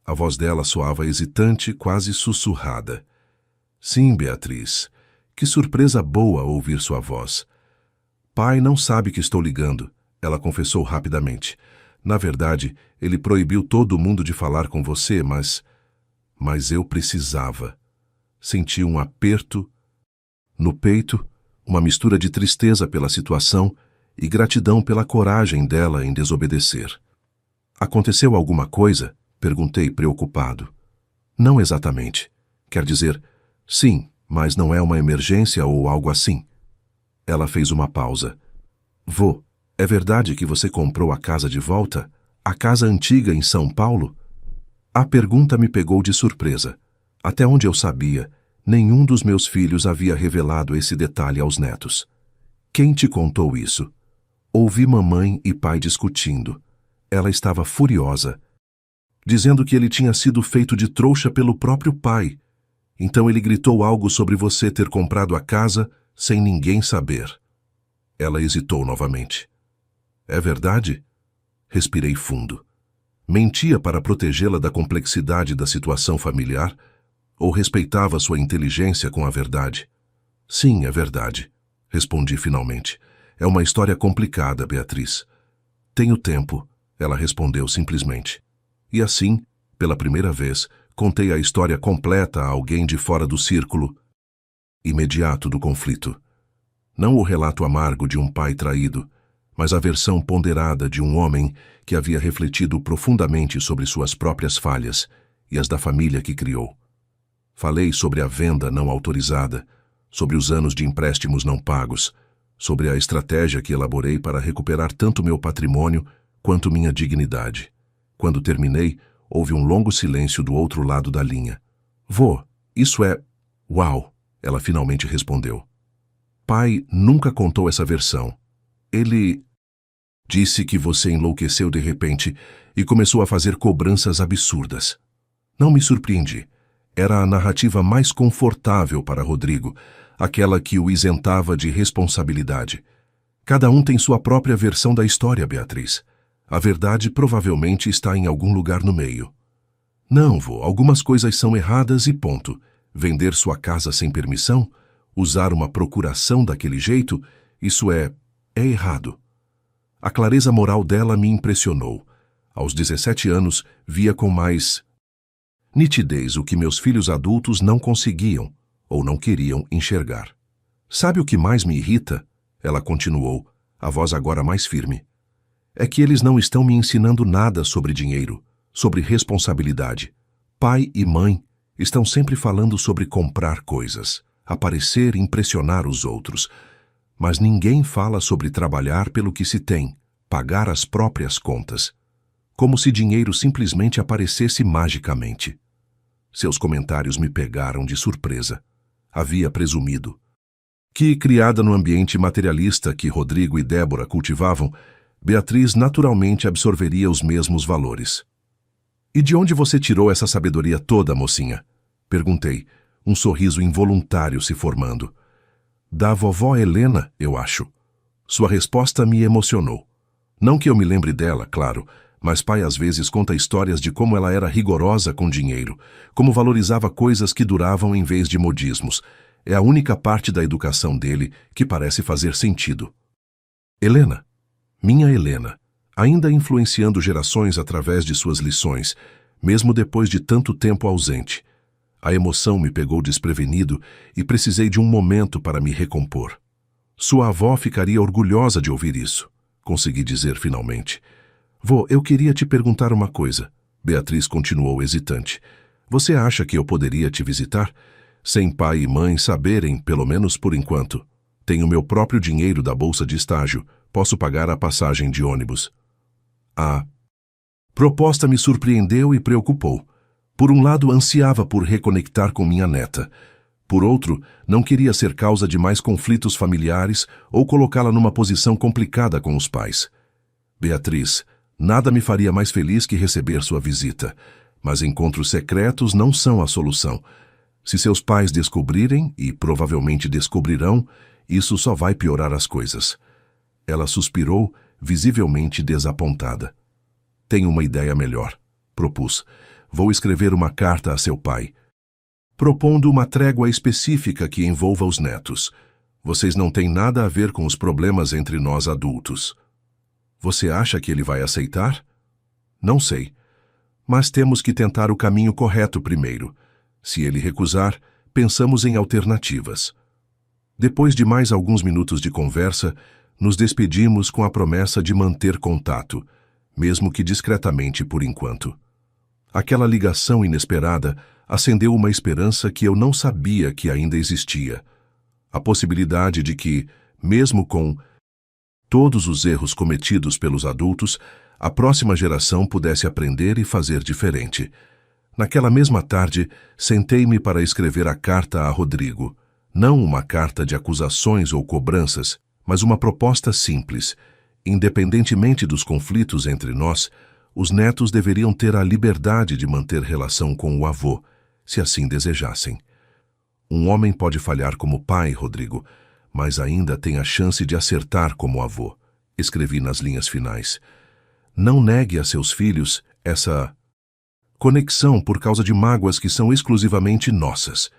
A voz dela soava hesitante, quase sussurrada. Sim, Beatriz. Que surpresa boa ouvir sua voz. Pai não sabe que estou ligando, ela confessou rapidamente. Na verdade, ele proibiu todo mundo de falar com você, mas eu precisava. Senti um aperto no peito, uma mistura de tristeza pela situação e gratidão pela coragem dela em desobedecer. Aconteceu alguma coisa? Perguntei, preocupado. Não exatamente. Quer dizer, sim, mas não é uma emergência ou algo assim. Ela fez uma pausa. Vô, é verdade que você comprou a casa de volta? A casa antiga em São Paulo? A pergunta me pegou de surpresa. Até onde eu sabia, nenhum dos meus filhos havia revelado esse detalhe aos netos. Quem te contou isso? Ouvi mamãe e pai discutindo. Ela estava furiosa, dizendo que ele tinha sido feito de trouxa pelo próprio pai. Então ele gritou algo sobre você ter comprado a casa sem ninguém saber. Ela hesitou novamente. É verdade? Respirei fundo. Mentia para protegê-la da complexidade da situação familiar ou respeitava sua inteligência com a verdade? Sim, é verdade, respondi finalmente. É uma história complicada, Beatriz. Tenho tempo, ela respondeu simplesmente. E assim, pela primeira vez, contei a história completa a alguém de fora do círculo imediato do conflito. Não o relato amargo de um pai traído, mas a versão ponderada de um homem que havia refletido profundamente sobre suas próprias falhas e as da família que criou. Falei sobre a venda não autorizada, sobre os anos de empréstimos não pagos, sobre a estratégia que elaborei para recuperar tanto meu patrimônio quanto minha dignidade. Quando terminei, houve um longo silêncio do outro lado da linha. Vô, isso é... Uau! Ela finalmente respondeu. Pai nunca contou essa versão. Ele disse que você enlouqueceu de repente e começou a fazer cobranças absurdas. Não me surpreendi. Era a narrativa mais confortável para Rodrigo, aquela que o isentava de responsabilidade. Cada um tem sua própria versão da história, Beatriz. A verdade provavelmente está em algum lugar no meio. Não, vô, algumas coisas são erradas e ponto. Vender sua casa sem permissão? Usar uma procuração daquele jeito? Isso é errado. A clareza moral dela me impressionou. Aos 17 anos, via com mais nitidez o que meus filhos adultos não conseguiam ou não queriam enxergar. Sabe o que mais me irrita? Ela continuou, a voz agora mais firme. É que eles não estão me ensinando nada sobre dinheiro, sobre responsabilidade. Pai e mãe estão sempre falando sobre comprar coisas, aparecer e impressionar os outros, mas ninguém fala sobre trabalhar pelo que se tem, pagar as próprias contas, como se dinheiro simplesmente aparecesse magicamente. Seus comentários me pegaram de surpresa. Havia presumido que, criada no ambiente materialista que Rodrigo e Débora cultivavam, Beatriz naturalmente absorveria os mesmos valores. E de onde você tirou essa sabedoria toda, mocinha? Perguntei, um sorriso involuntário se formando. Da vovó Helena, eu acho. Sua resposta me emocionou. Não que eu me lembre dela, claro, mas pai às vezes conta histórias de como ela era rigorosa com dinheiro, como valorizava coisas que duravam em vez de modismos. É a única parte da educação dele que parece fazer sentido. Helena, minha Helena, ainda influenciando gerações através de suas lições, mesmo depois de tanto tempo ausente. A emoção me pegou desprevenido e precisei de um momento para me recompor. Sua avó ficaria orgulhosa de ouvir isso, consegui dizer finalmente. Vô, eu queria te perguntar uma coisa. Beatriz continuou hesitante. Você acha que eu poderia te visitar? Sem pai e mãe saberem, pelo menos por enquanto. Tenho meu próprio dinheiro da bolsa de estágio. Posso pagar a passagem de ônibus. A proposta me surpreendeu e preocupou. Por um lado, ansiava por reconectar com minha neta. Por outro, não queria ser causa de mais conflitos familiares ou colocá-la numa posição complicada com os pais. Beatriz, nada me faria mais feliz que receber sua visita, mas encontros secretos não são a solução. Se seus pais descobrirem, e provavelmente descobrirão, isso só vai piorar as coisas. Ela suspirou, visivelmente desapontada. Tenho uma ideia melhor, propus. Vou escrever uma carta a seu pai, propondo uma trégua específica que envolva os netos. Vocês não têm nada a ver com os problemas entre nós adultos. Você acha que ele vai aceitar? Não sei. Mas temos que tentar o caminho correto primeiro. Se ele recusar, pensamos em alternativas. Depois de mais alguns minutos de conversa, nos despedimos com a promessa de manter contato, mesmo que discretamente por enquanto. Aquela ligação inesperada acendeu uma esperança que eu não sabia que ainda existia. A possibilidade de que, mesmo com todos os erros cometidos pelos adultos, a próxima geração pudesse aprender e fazer diferente. Naquela mesma tarde, sentei-me para escrever a carta a Rodrigo. Não uma carta de acusações ou cobranças, mas uma proposta simples. Independentemente dos conflitos entre nós, os netos deveriam ter a liberdade de manter relação com o avô, se assim desejassem. Um homem pode falhar como pai, Rodrigo, mas ainda tem a chance de acertar como avô. Escrevi nas linhas finais. Não negue a seus filhos essa conexão por causa de mágoas que são exclusivamente nossas.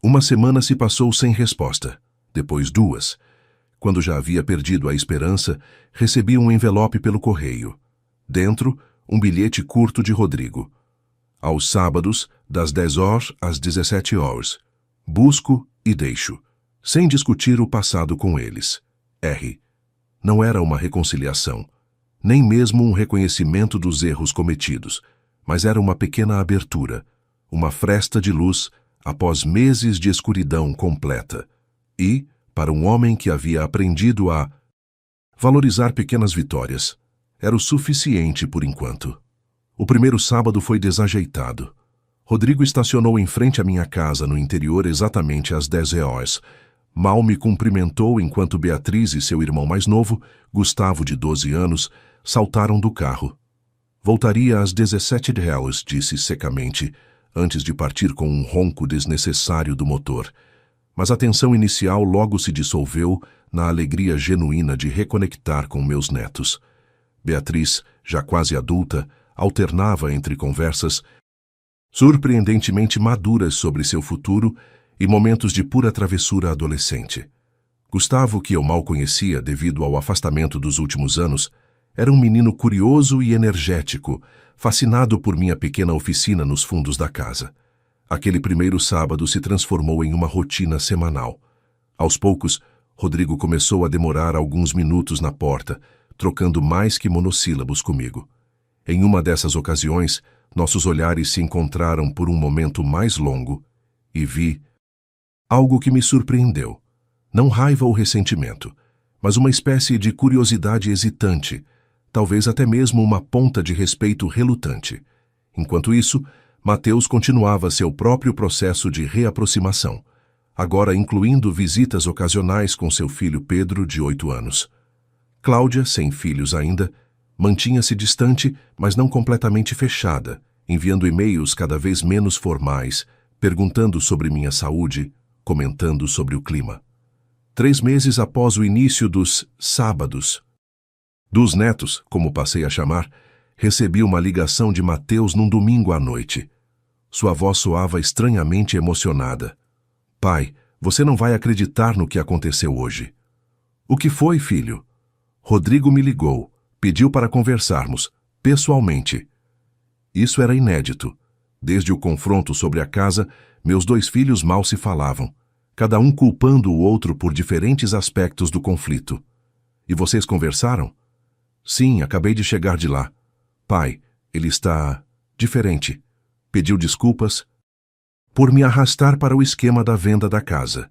Uma semana se passou sem resposta. Depois 2. Quando já havia perdido a esperança, recebi um envelope pelo correio. Dentro, um bilhete curto de Rodrigo. Aos sábados, das 10 horas às 17 horas. Busco e deixo, sem discutir o passado com eles. R. Não era uma reconciliação, nem mesmo um reconhecimento dos erros cometidos, mas era uma pequena abertura, uma fresta de luz após meses de escuridão completa. E, para um homem que havia aprendido a valorizar pequenas vitórias, era o suficiente por enquanto. O primeiro sábado foi desajeitado. Rodrigo estacionou em frente à minha casa no interior exatamente às 10 horas. Mal me cumprimentou enquanto Beatriz e seu irmão mais novo, Gustavo, de 12 anos, saltaram do carro. Voltaria às 17 horas, disse secamente, antes de partir com um ronco desnecessário do motor. Mas a tensão inicial logo se dissolveu na alegria genuína de reconectar com meus netos. Beatriz, já quase adulta, alternava entre conversas surpreendentemente maduras sobre seu futuro e momentos de pura travessura adolescente. Gustavo, que eu mal conhecia devido ao afastamento dos últimos anos, era um menino curioso e energético, fascinado por minha pequena oficina nos fundos da casa. Aquele primeiro sábado se transformou em uma rotina semanal. Aos poucos, Rodrigo começou a demorar alguns minutos na porta, trocando mais que monossílabos comigo. Em uma dessas ocasiões, nossos olhares se encontraram por um momento mais longo e vi algo que me surpreendeu. Não raiva ou ressentimento, mas uma espécie de curiosidade hesitante, talvez até mesmo uma ponta de respeito relutante. Enquanto isso, Mateus continuava seu próprio processo de reaproximação, agora incluindo visitas ocasionais com seu filho Pedro, de 8 anos. Cláudia, sem filhos ainda, mantinha-se distante, mas não completamente fechada, enviando e-mails cada vez menos formais, perguntando sobre minha saúde, comentando sobre o clima. 3 meses após o início dos sábados dos netos, como passei a chamar, recebi uma ligação de Mateus num domingo à noite. Sua voz soava estranhamente emocionada. Pai, você não vai acreditar no que aconteceu hoje. O que foi, filho? Rodrigo me ligou, pediu para conversarmos, pessoalmente. Isso era inédito. Desde o confronto sobre a casa, meus 2 filhos mal se falavam, cada um culpando o outro por diferentes aspectos do conflito. E vocês conversaram? Sim, acabei de chegar de lá. Pai, ele está diferente. Pediu desculpas por me arrastar para o esquema da venda da casa.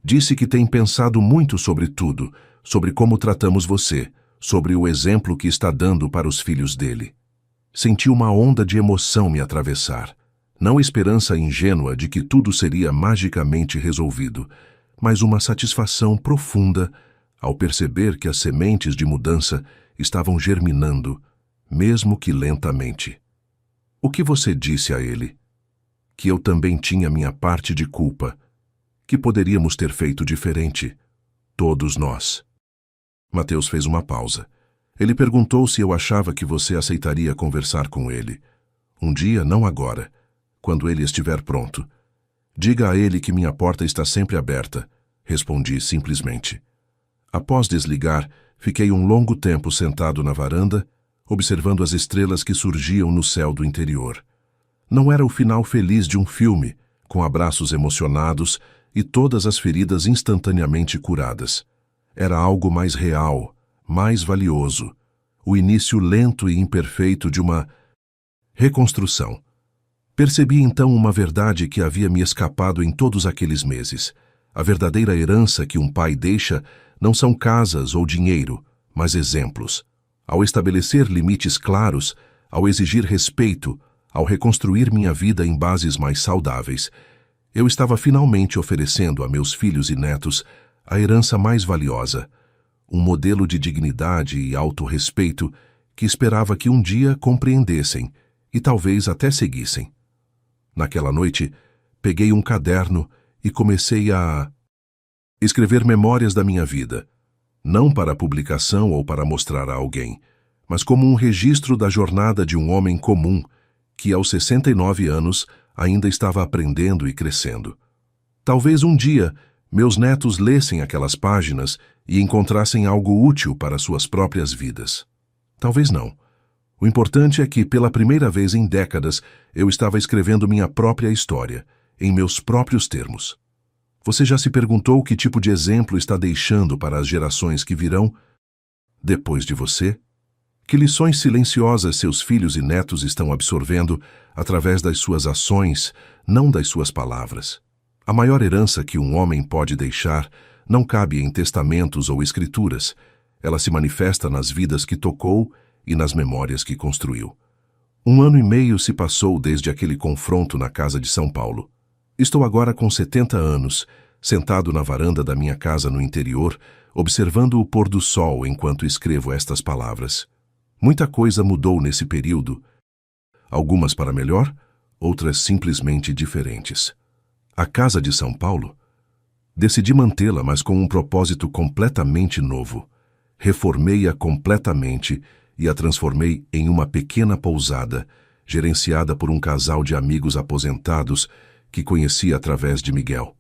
Disse que tem pensado muito sobre tudo, sobre como tratamos você, sobre o exemplo que está dando para os filhos dele. Senti uma onda de emoção me atravessar. Não esperança ingênua de que tudo seria magicamente resolvido, mas uma satisfação profunda ao perceber que as sementes de mudança estavam germinando, mesmo que lentamente. O que você disse a ele? Que eu também tinha minha parte de culpa, que poderíamos ter feito diferente, todos nós. Mateus fez uma pausa. Ele perguntou se eu achava que você aceitaria conversar com ele. Um dia, não agora, quando ele estiver pronto. Diga a ele que minha porta está sempre aberta, respondi simplesmente. Após desligar, fiquei um longo tempo sentado na varanda, observando as estrelas que surgiam no céu do interior. Não era o final feliz de um filme, com abraços emocionados e todas as feridas instantaneamente curadas. Era algo mais real, mais valioso, o início lento e imperfeito de uma reconstrução. Percebi então uma verdade que havia me escapado em todos aqueles meses. A verdadeira herança que um pai deixa não são casas ou dinheiro, mas exemplos. Ao estabelecer limites claros, ao exigir respeito, ao reconstruir minha vida em bases mais saudáveis, eu estava finalmente oferecendo a meus filhos e netos a herança mais valiosa, um modelo de dignidade e autorrespeito que esperava que um dia compreendessem e talvez até seguissem. Naquela noite, peguei um caderno e comecei a escrever memórias da minha vida, não para publicação ou para mostrar a alguém, mas como um registro da jornada de um homem comum que, aos 69 anos, ainda estava aprendendo e crescendo. Talvez um dia meus netos lessem aquelas páginas e encontrassem algo útil para suas próprias vidas. Talvez não. O importante é que, pela primeira vez em décadas, eu estava escrevendo minha própria história, em meus próprios termos. Você já se perguntou que tipo de exemplo está deixando para as gerações que virão depois de você? Que lições silenciosas seus filhos e netos estão absorvendo através das suas ações, não das suas palavras? A maior herança que um homem pode deixar não cabe em testamentos ou escrituras. Ela se manifesta nas vidas que tocou e nas memórias que construiu. 1 ano e meio se passou desde aquele confronto na casa de São Paulo. Estou agora com 70 anos, sentado na varanda da minha casa no interior, observando o pôr do sol enquanto escrevo estas palavras. Muita coisa mudou nesse período, algumas para melhor, outras simplesmente diferentes. A casa de São Paulo? Decidi mantê-la, mas com um propósito completamente novo. Reformei-a completamente e a transformei em uma pequena pousada, gerenciada por um casal de amigos aposentados que conheci através de Miguel.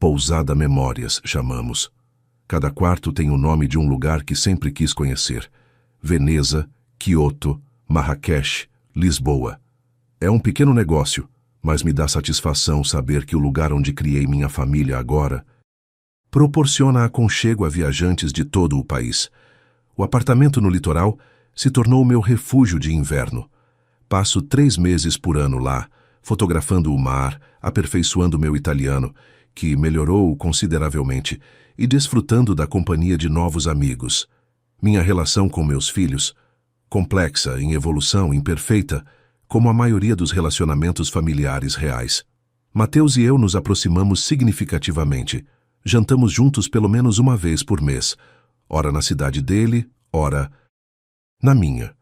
Pousada Memórias, chamamos. Cada quarto tem o nome de um lugar que sempre quis conhecer. Veneza, Kyoto, Marrakech, Lisboa. É um pequeno negócio, mas me dá satisfação saber que o lugar onde criei minha família agora proporciona aconchego a viajantes de todo o país. O apartamento no litoral se tornou meu refúgio de inverno. Passo 3 meses por ano lá, fotografando o mar, aperfeiçoando meu italiano, que melhorou consideravelmente, e desfrutando da companhia de novos amigos. Minha relação com meus filhos, complexa, em evolução, imperfeita, como a maioria dos relacionamentos familiares reais. Mateus e eu nos aproximamos significativamente. Jantamos juntos pelo menos uma vez por mês, ora na cidade dele, ora na minha.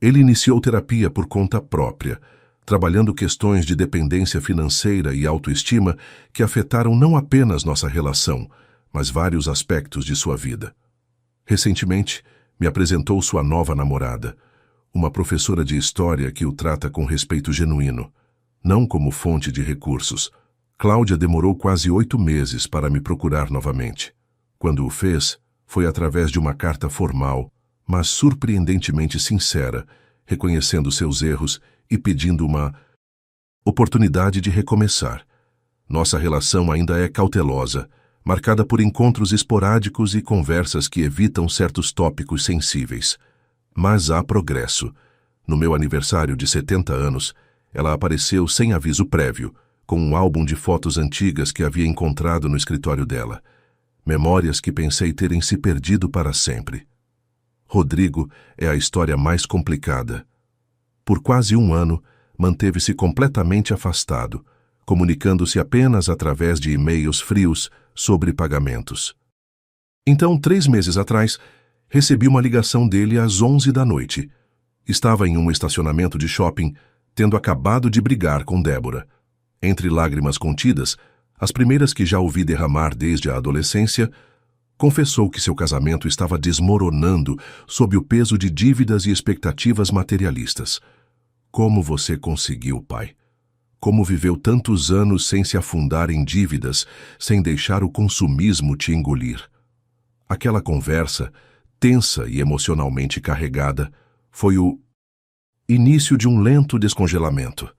Ele iniciou terapia por conta própria, trabalhando questões de dependência financeira e autoestima que afetaram não apenas nossa relação, mas vários aspectos de sua vida. Recentemente, me apresentou sua nova namorada, uma professora de história que o trata com respeito genuíno, não como fonte de recursos. Cláudia demorou quase 8 meses para me procurar novamente. Quando o fez, foi através de uma carta formal, mas surpreendentemente sincera, reconhecendo seus erros e pedindo uma oportunidade de recomeçar. Nossa relação ainda é cautelosa, marcada por encontros esporádicos e conversas que evitam certos tópicos sensíveis. Mas há progresso. No meu aniversário de 70 anos, ela apareceu sem aviso prévio, com um álbum de fotos antigas que havia encontrado no escritório dela. Memórias que pensei terem se perdido para sempre. Rodrigo é a história mais complicada. Por quase 1 ano, manteve-se completamente afastado, comunicando-se apenas através de e-mails frios sobre pagamentos. Então, 3 meses atrás, recebi uma ligação dele às 11 da noite. Estava em um estacionamento de shopping, tendo acabado de brigar com Débora. Entre lágrimas contidas, as primeiras que já ouvi derramar desde a adolescência, confessou que seu casamento estava desmoronando sob o peso de dívidas e expectativas materialistas. Como você conseguiu, pai? Como viveu tantos anos sem se afundar em dívidas, sem deixar o consumismo te engolir? Aquela conversa, tensa e emocionalmente carregada, foi o início de um lento descongelamento.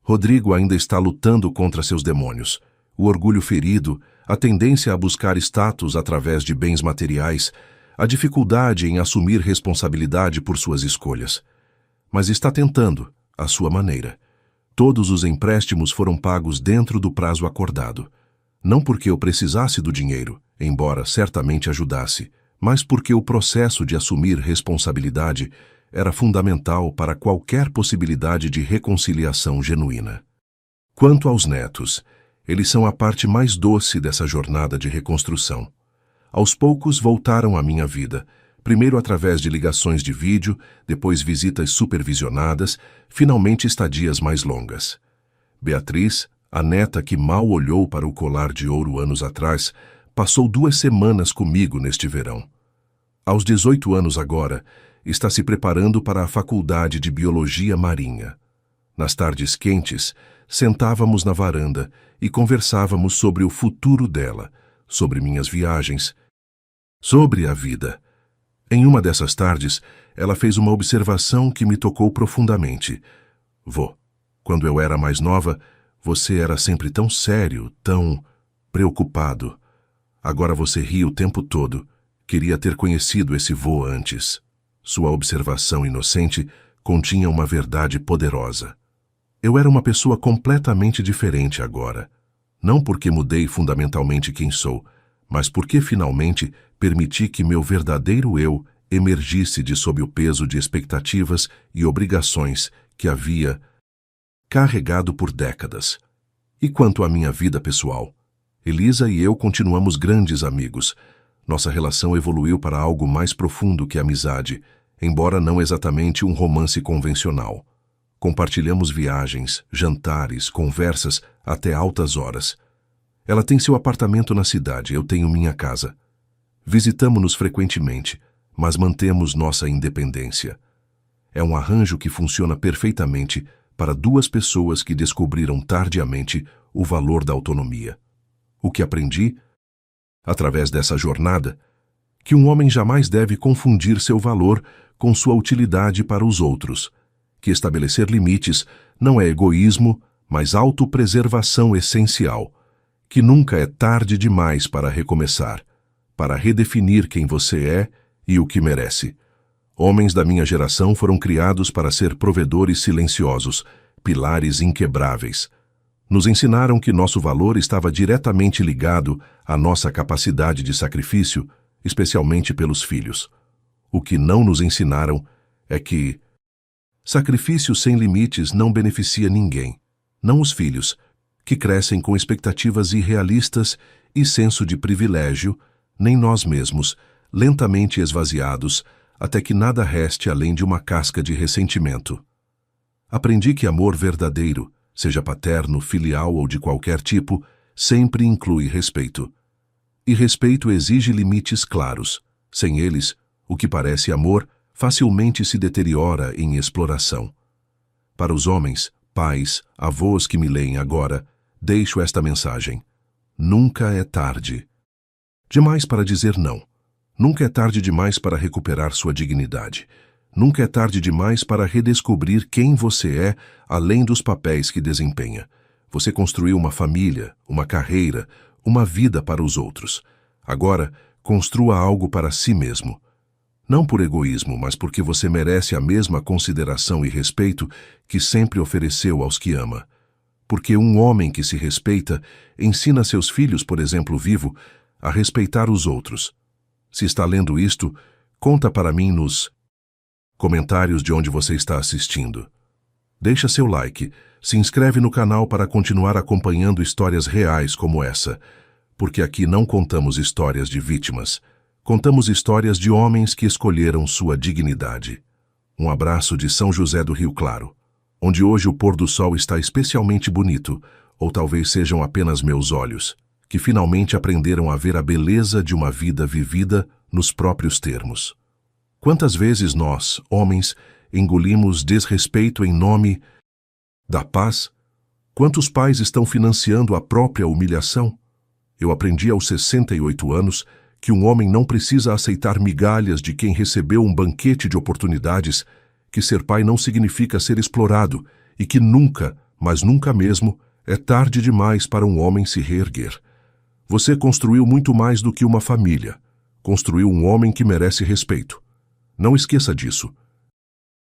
Rodrigo ainda está lutando contra seus demônios. O orgulho ferido, a tendência a buscar status através de bens materiais, a dificuldade em assumir responsabilidade por suas escolhas. Mas está tentando, à sua maneira. Todos os empréstimos foram pagos dentro do prazo acordado. Não porque eu precisasse do dinheiro, embora certamente ajudasse, mas porque o processo de assumir responsabilidade era fundamental para qualquer possibilidade de reconciliação genuína. Quanto aos netos, eles são a parte mais doce dessa jornada de reconstrução. Aos poucos voltaram à minha vida, primeiro através de ligações de vídeo, depois visitas supervisionadas, finalmente estadias mais longas. Beatriz, a neta que mal olhou para o colar de ouro anos atrás, passou 2 semanas comigo neste verão. Aos 18 anos agora, está se preparando para a faculdade de Biologia Marinha. Nas tardes quentes, sentávamos na varanda e conversávamos sobre o futuro dela, sobre minhas viagens, sobre a vida. Em uma dessas tardes, ela fez uma observação que me tocou profundamente. Vô, quando eu era mais nova, você era sempre tão sério, tão preocupado. Agora você ri o tempo todo. Queria ter conhecido esse vô antes. Sua observação inocente continha uma verdade poderosa. Eu era uma pessoa completamente diferente agora. Não porque mudei fundamentalmente quem sou, mas porque finalmente permiti que meu verdadeiro eu emergisse de sob o peso de expectativas e obrigações que havia carregado por décadas. E quanto à minha vida pessoal? Elisa e eu continuamos grandes amigos. Nossa relação evoluiu para algo mais profundo que amizade, embora não exatamente um romance convencional. Compartilhamos viagens, jantares, conversas até altas horas. Ela tem seu apartamento na cidade, eu tenho minha casa. Visitamo-nos frequentemente, mas mantemos nossa independência. É um arranjo que funciona perfeitamente para duas pessoas que descobriram tardiamente o valor da autonomia. O que aprendi, através dessa jornada, que um homem jamais deve confundir seu valor com sua utilidade para os outros, que estabelecer limites não é egoísmo, mas autopreservação essencial, que nunca é tarde demais para recomeçar, para redefinir quem você é e o que merece. Homens da minha geração foram criados para ser provedores silenciosos, pilares inquebráveis. Nos ensinaram que nosso valor estava diretamente ligado à nossa capacidade de sacrifício, especialmente pelos filhos. O que não nos ensinaram é que sacrifício sem limites não beneficia ninguém, não os filhos, que crescem com expectativas irrealistas e senso de privilégio, nem nós mesmos, lentamente esvaziados, até que nada reste além de uma casca de ressentimento. Aprendi que amor verdadeiro, seja paterno, filial ou de qualquer tipo, sempre inclui respeito. E respeito exige limites claros. Sem eles, o que parece amor facilmente se deteriora em exploração. Para os homens, pais, avós que me leem agora, deixo esta mensagem. Nunca é tarde demais para dizer não. Nunca é tarde demais para recuperar sua dignidade. Nunca é tarde demais para redescobrir quem você é, além dos papéis que desempenha. Você construiu uma família, uma carreira, uma vida para os outros. Agora, construa algo para si mesmo. Não por egoísmo, mas porque você merece a mesma consideração e respeito que sempre ofereceu aos que ama. Porque um homem que se respeita ensina seus filhos, por exemplo vivo, a respeitar os outros. Se está lendo isto, conta para mim nos comentários de onde você está assistindo. Deixa seu like, se inscreve no canal para continuar acompanhando histórias reais como essa, porque aqui não contamos histórias de vítimas, contamos histórias de homens que escolheram sua dignidade. Um abraço de São José do Rio Claro, onde hoje o pôr do sol está especialmente bonito, ou talvez sejam apenas meus olhos, que finalmente aprenderam a ver a beleza de uma vida vivida nos próprios termos. Quantas vezes nós, homens, engolimos desrespeito em nome da paz? Quantos pais estão financiando a própria humilhação? Eu aprendi aos 68 anos que um homem não precisa aceitar migalhas de quem recebeu um banquete de oportunidades, que ser pai não significa ser explorado e que nunca, mas nunca mesmo, é tarde demais para um homem se reerguer. Você construiu muito mais do que uma família. Construiu um homem que merece respeito. Não esqueça disso.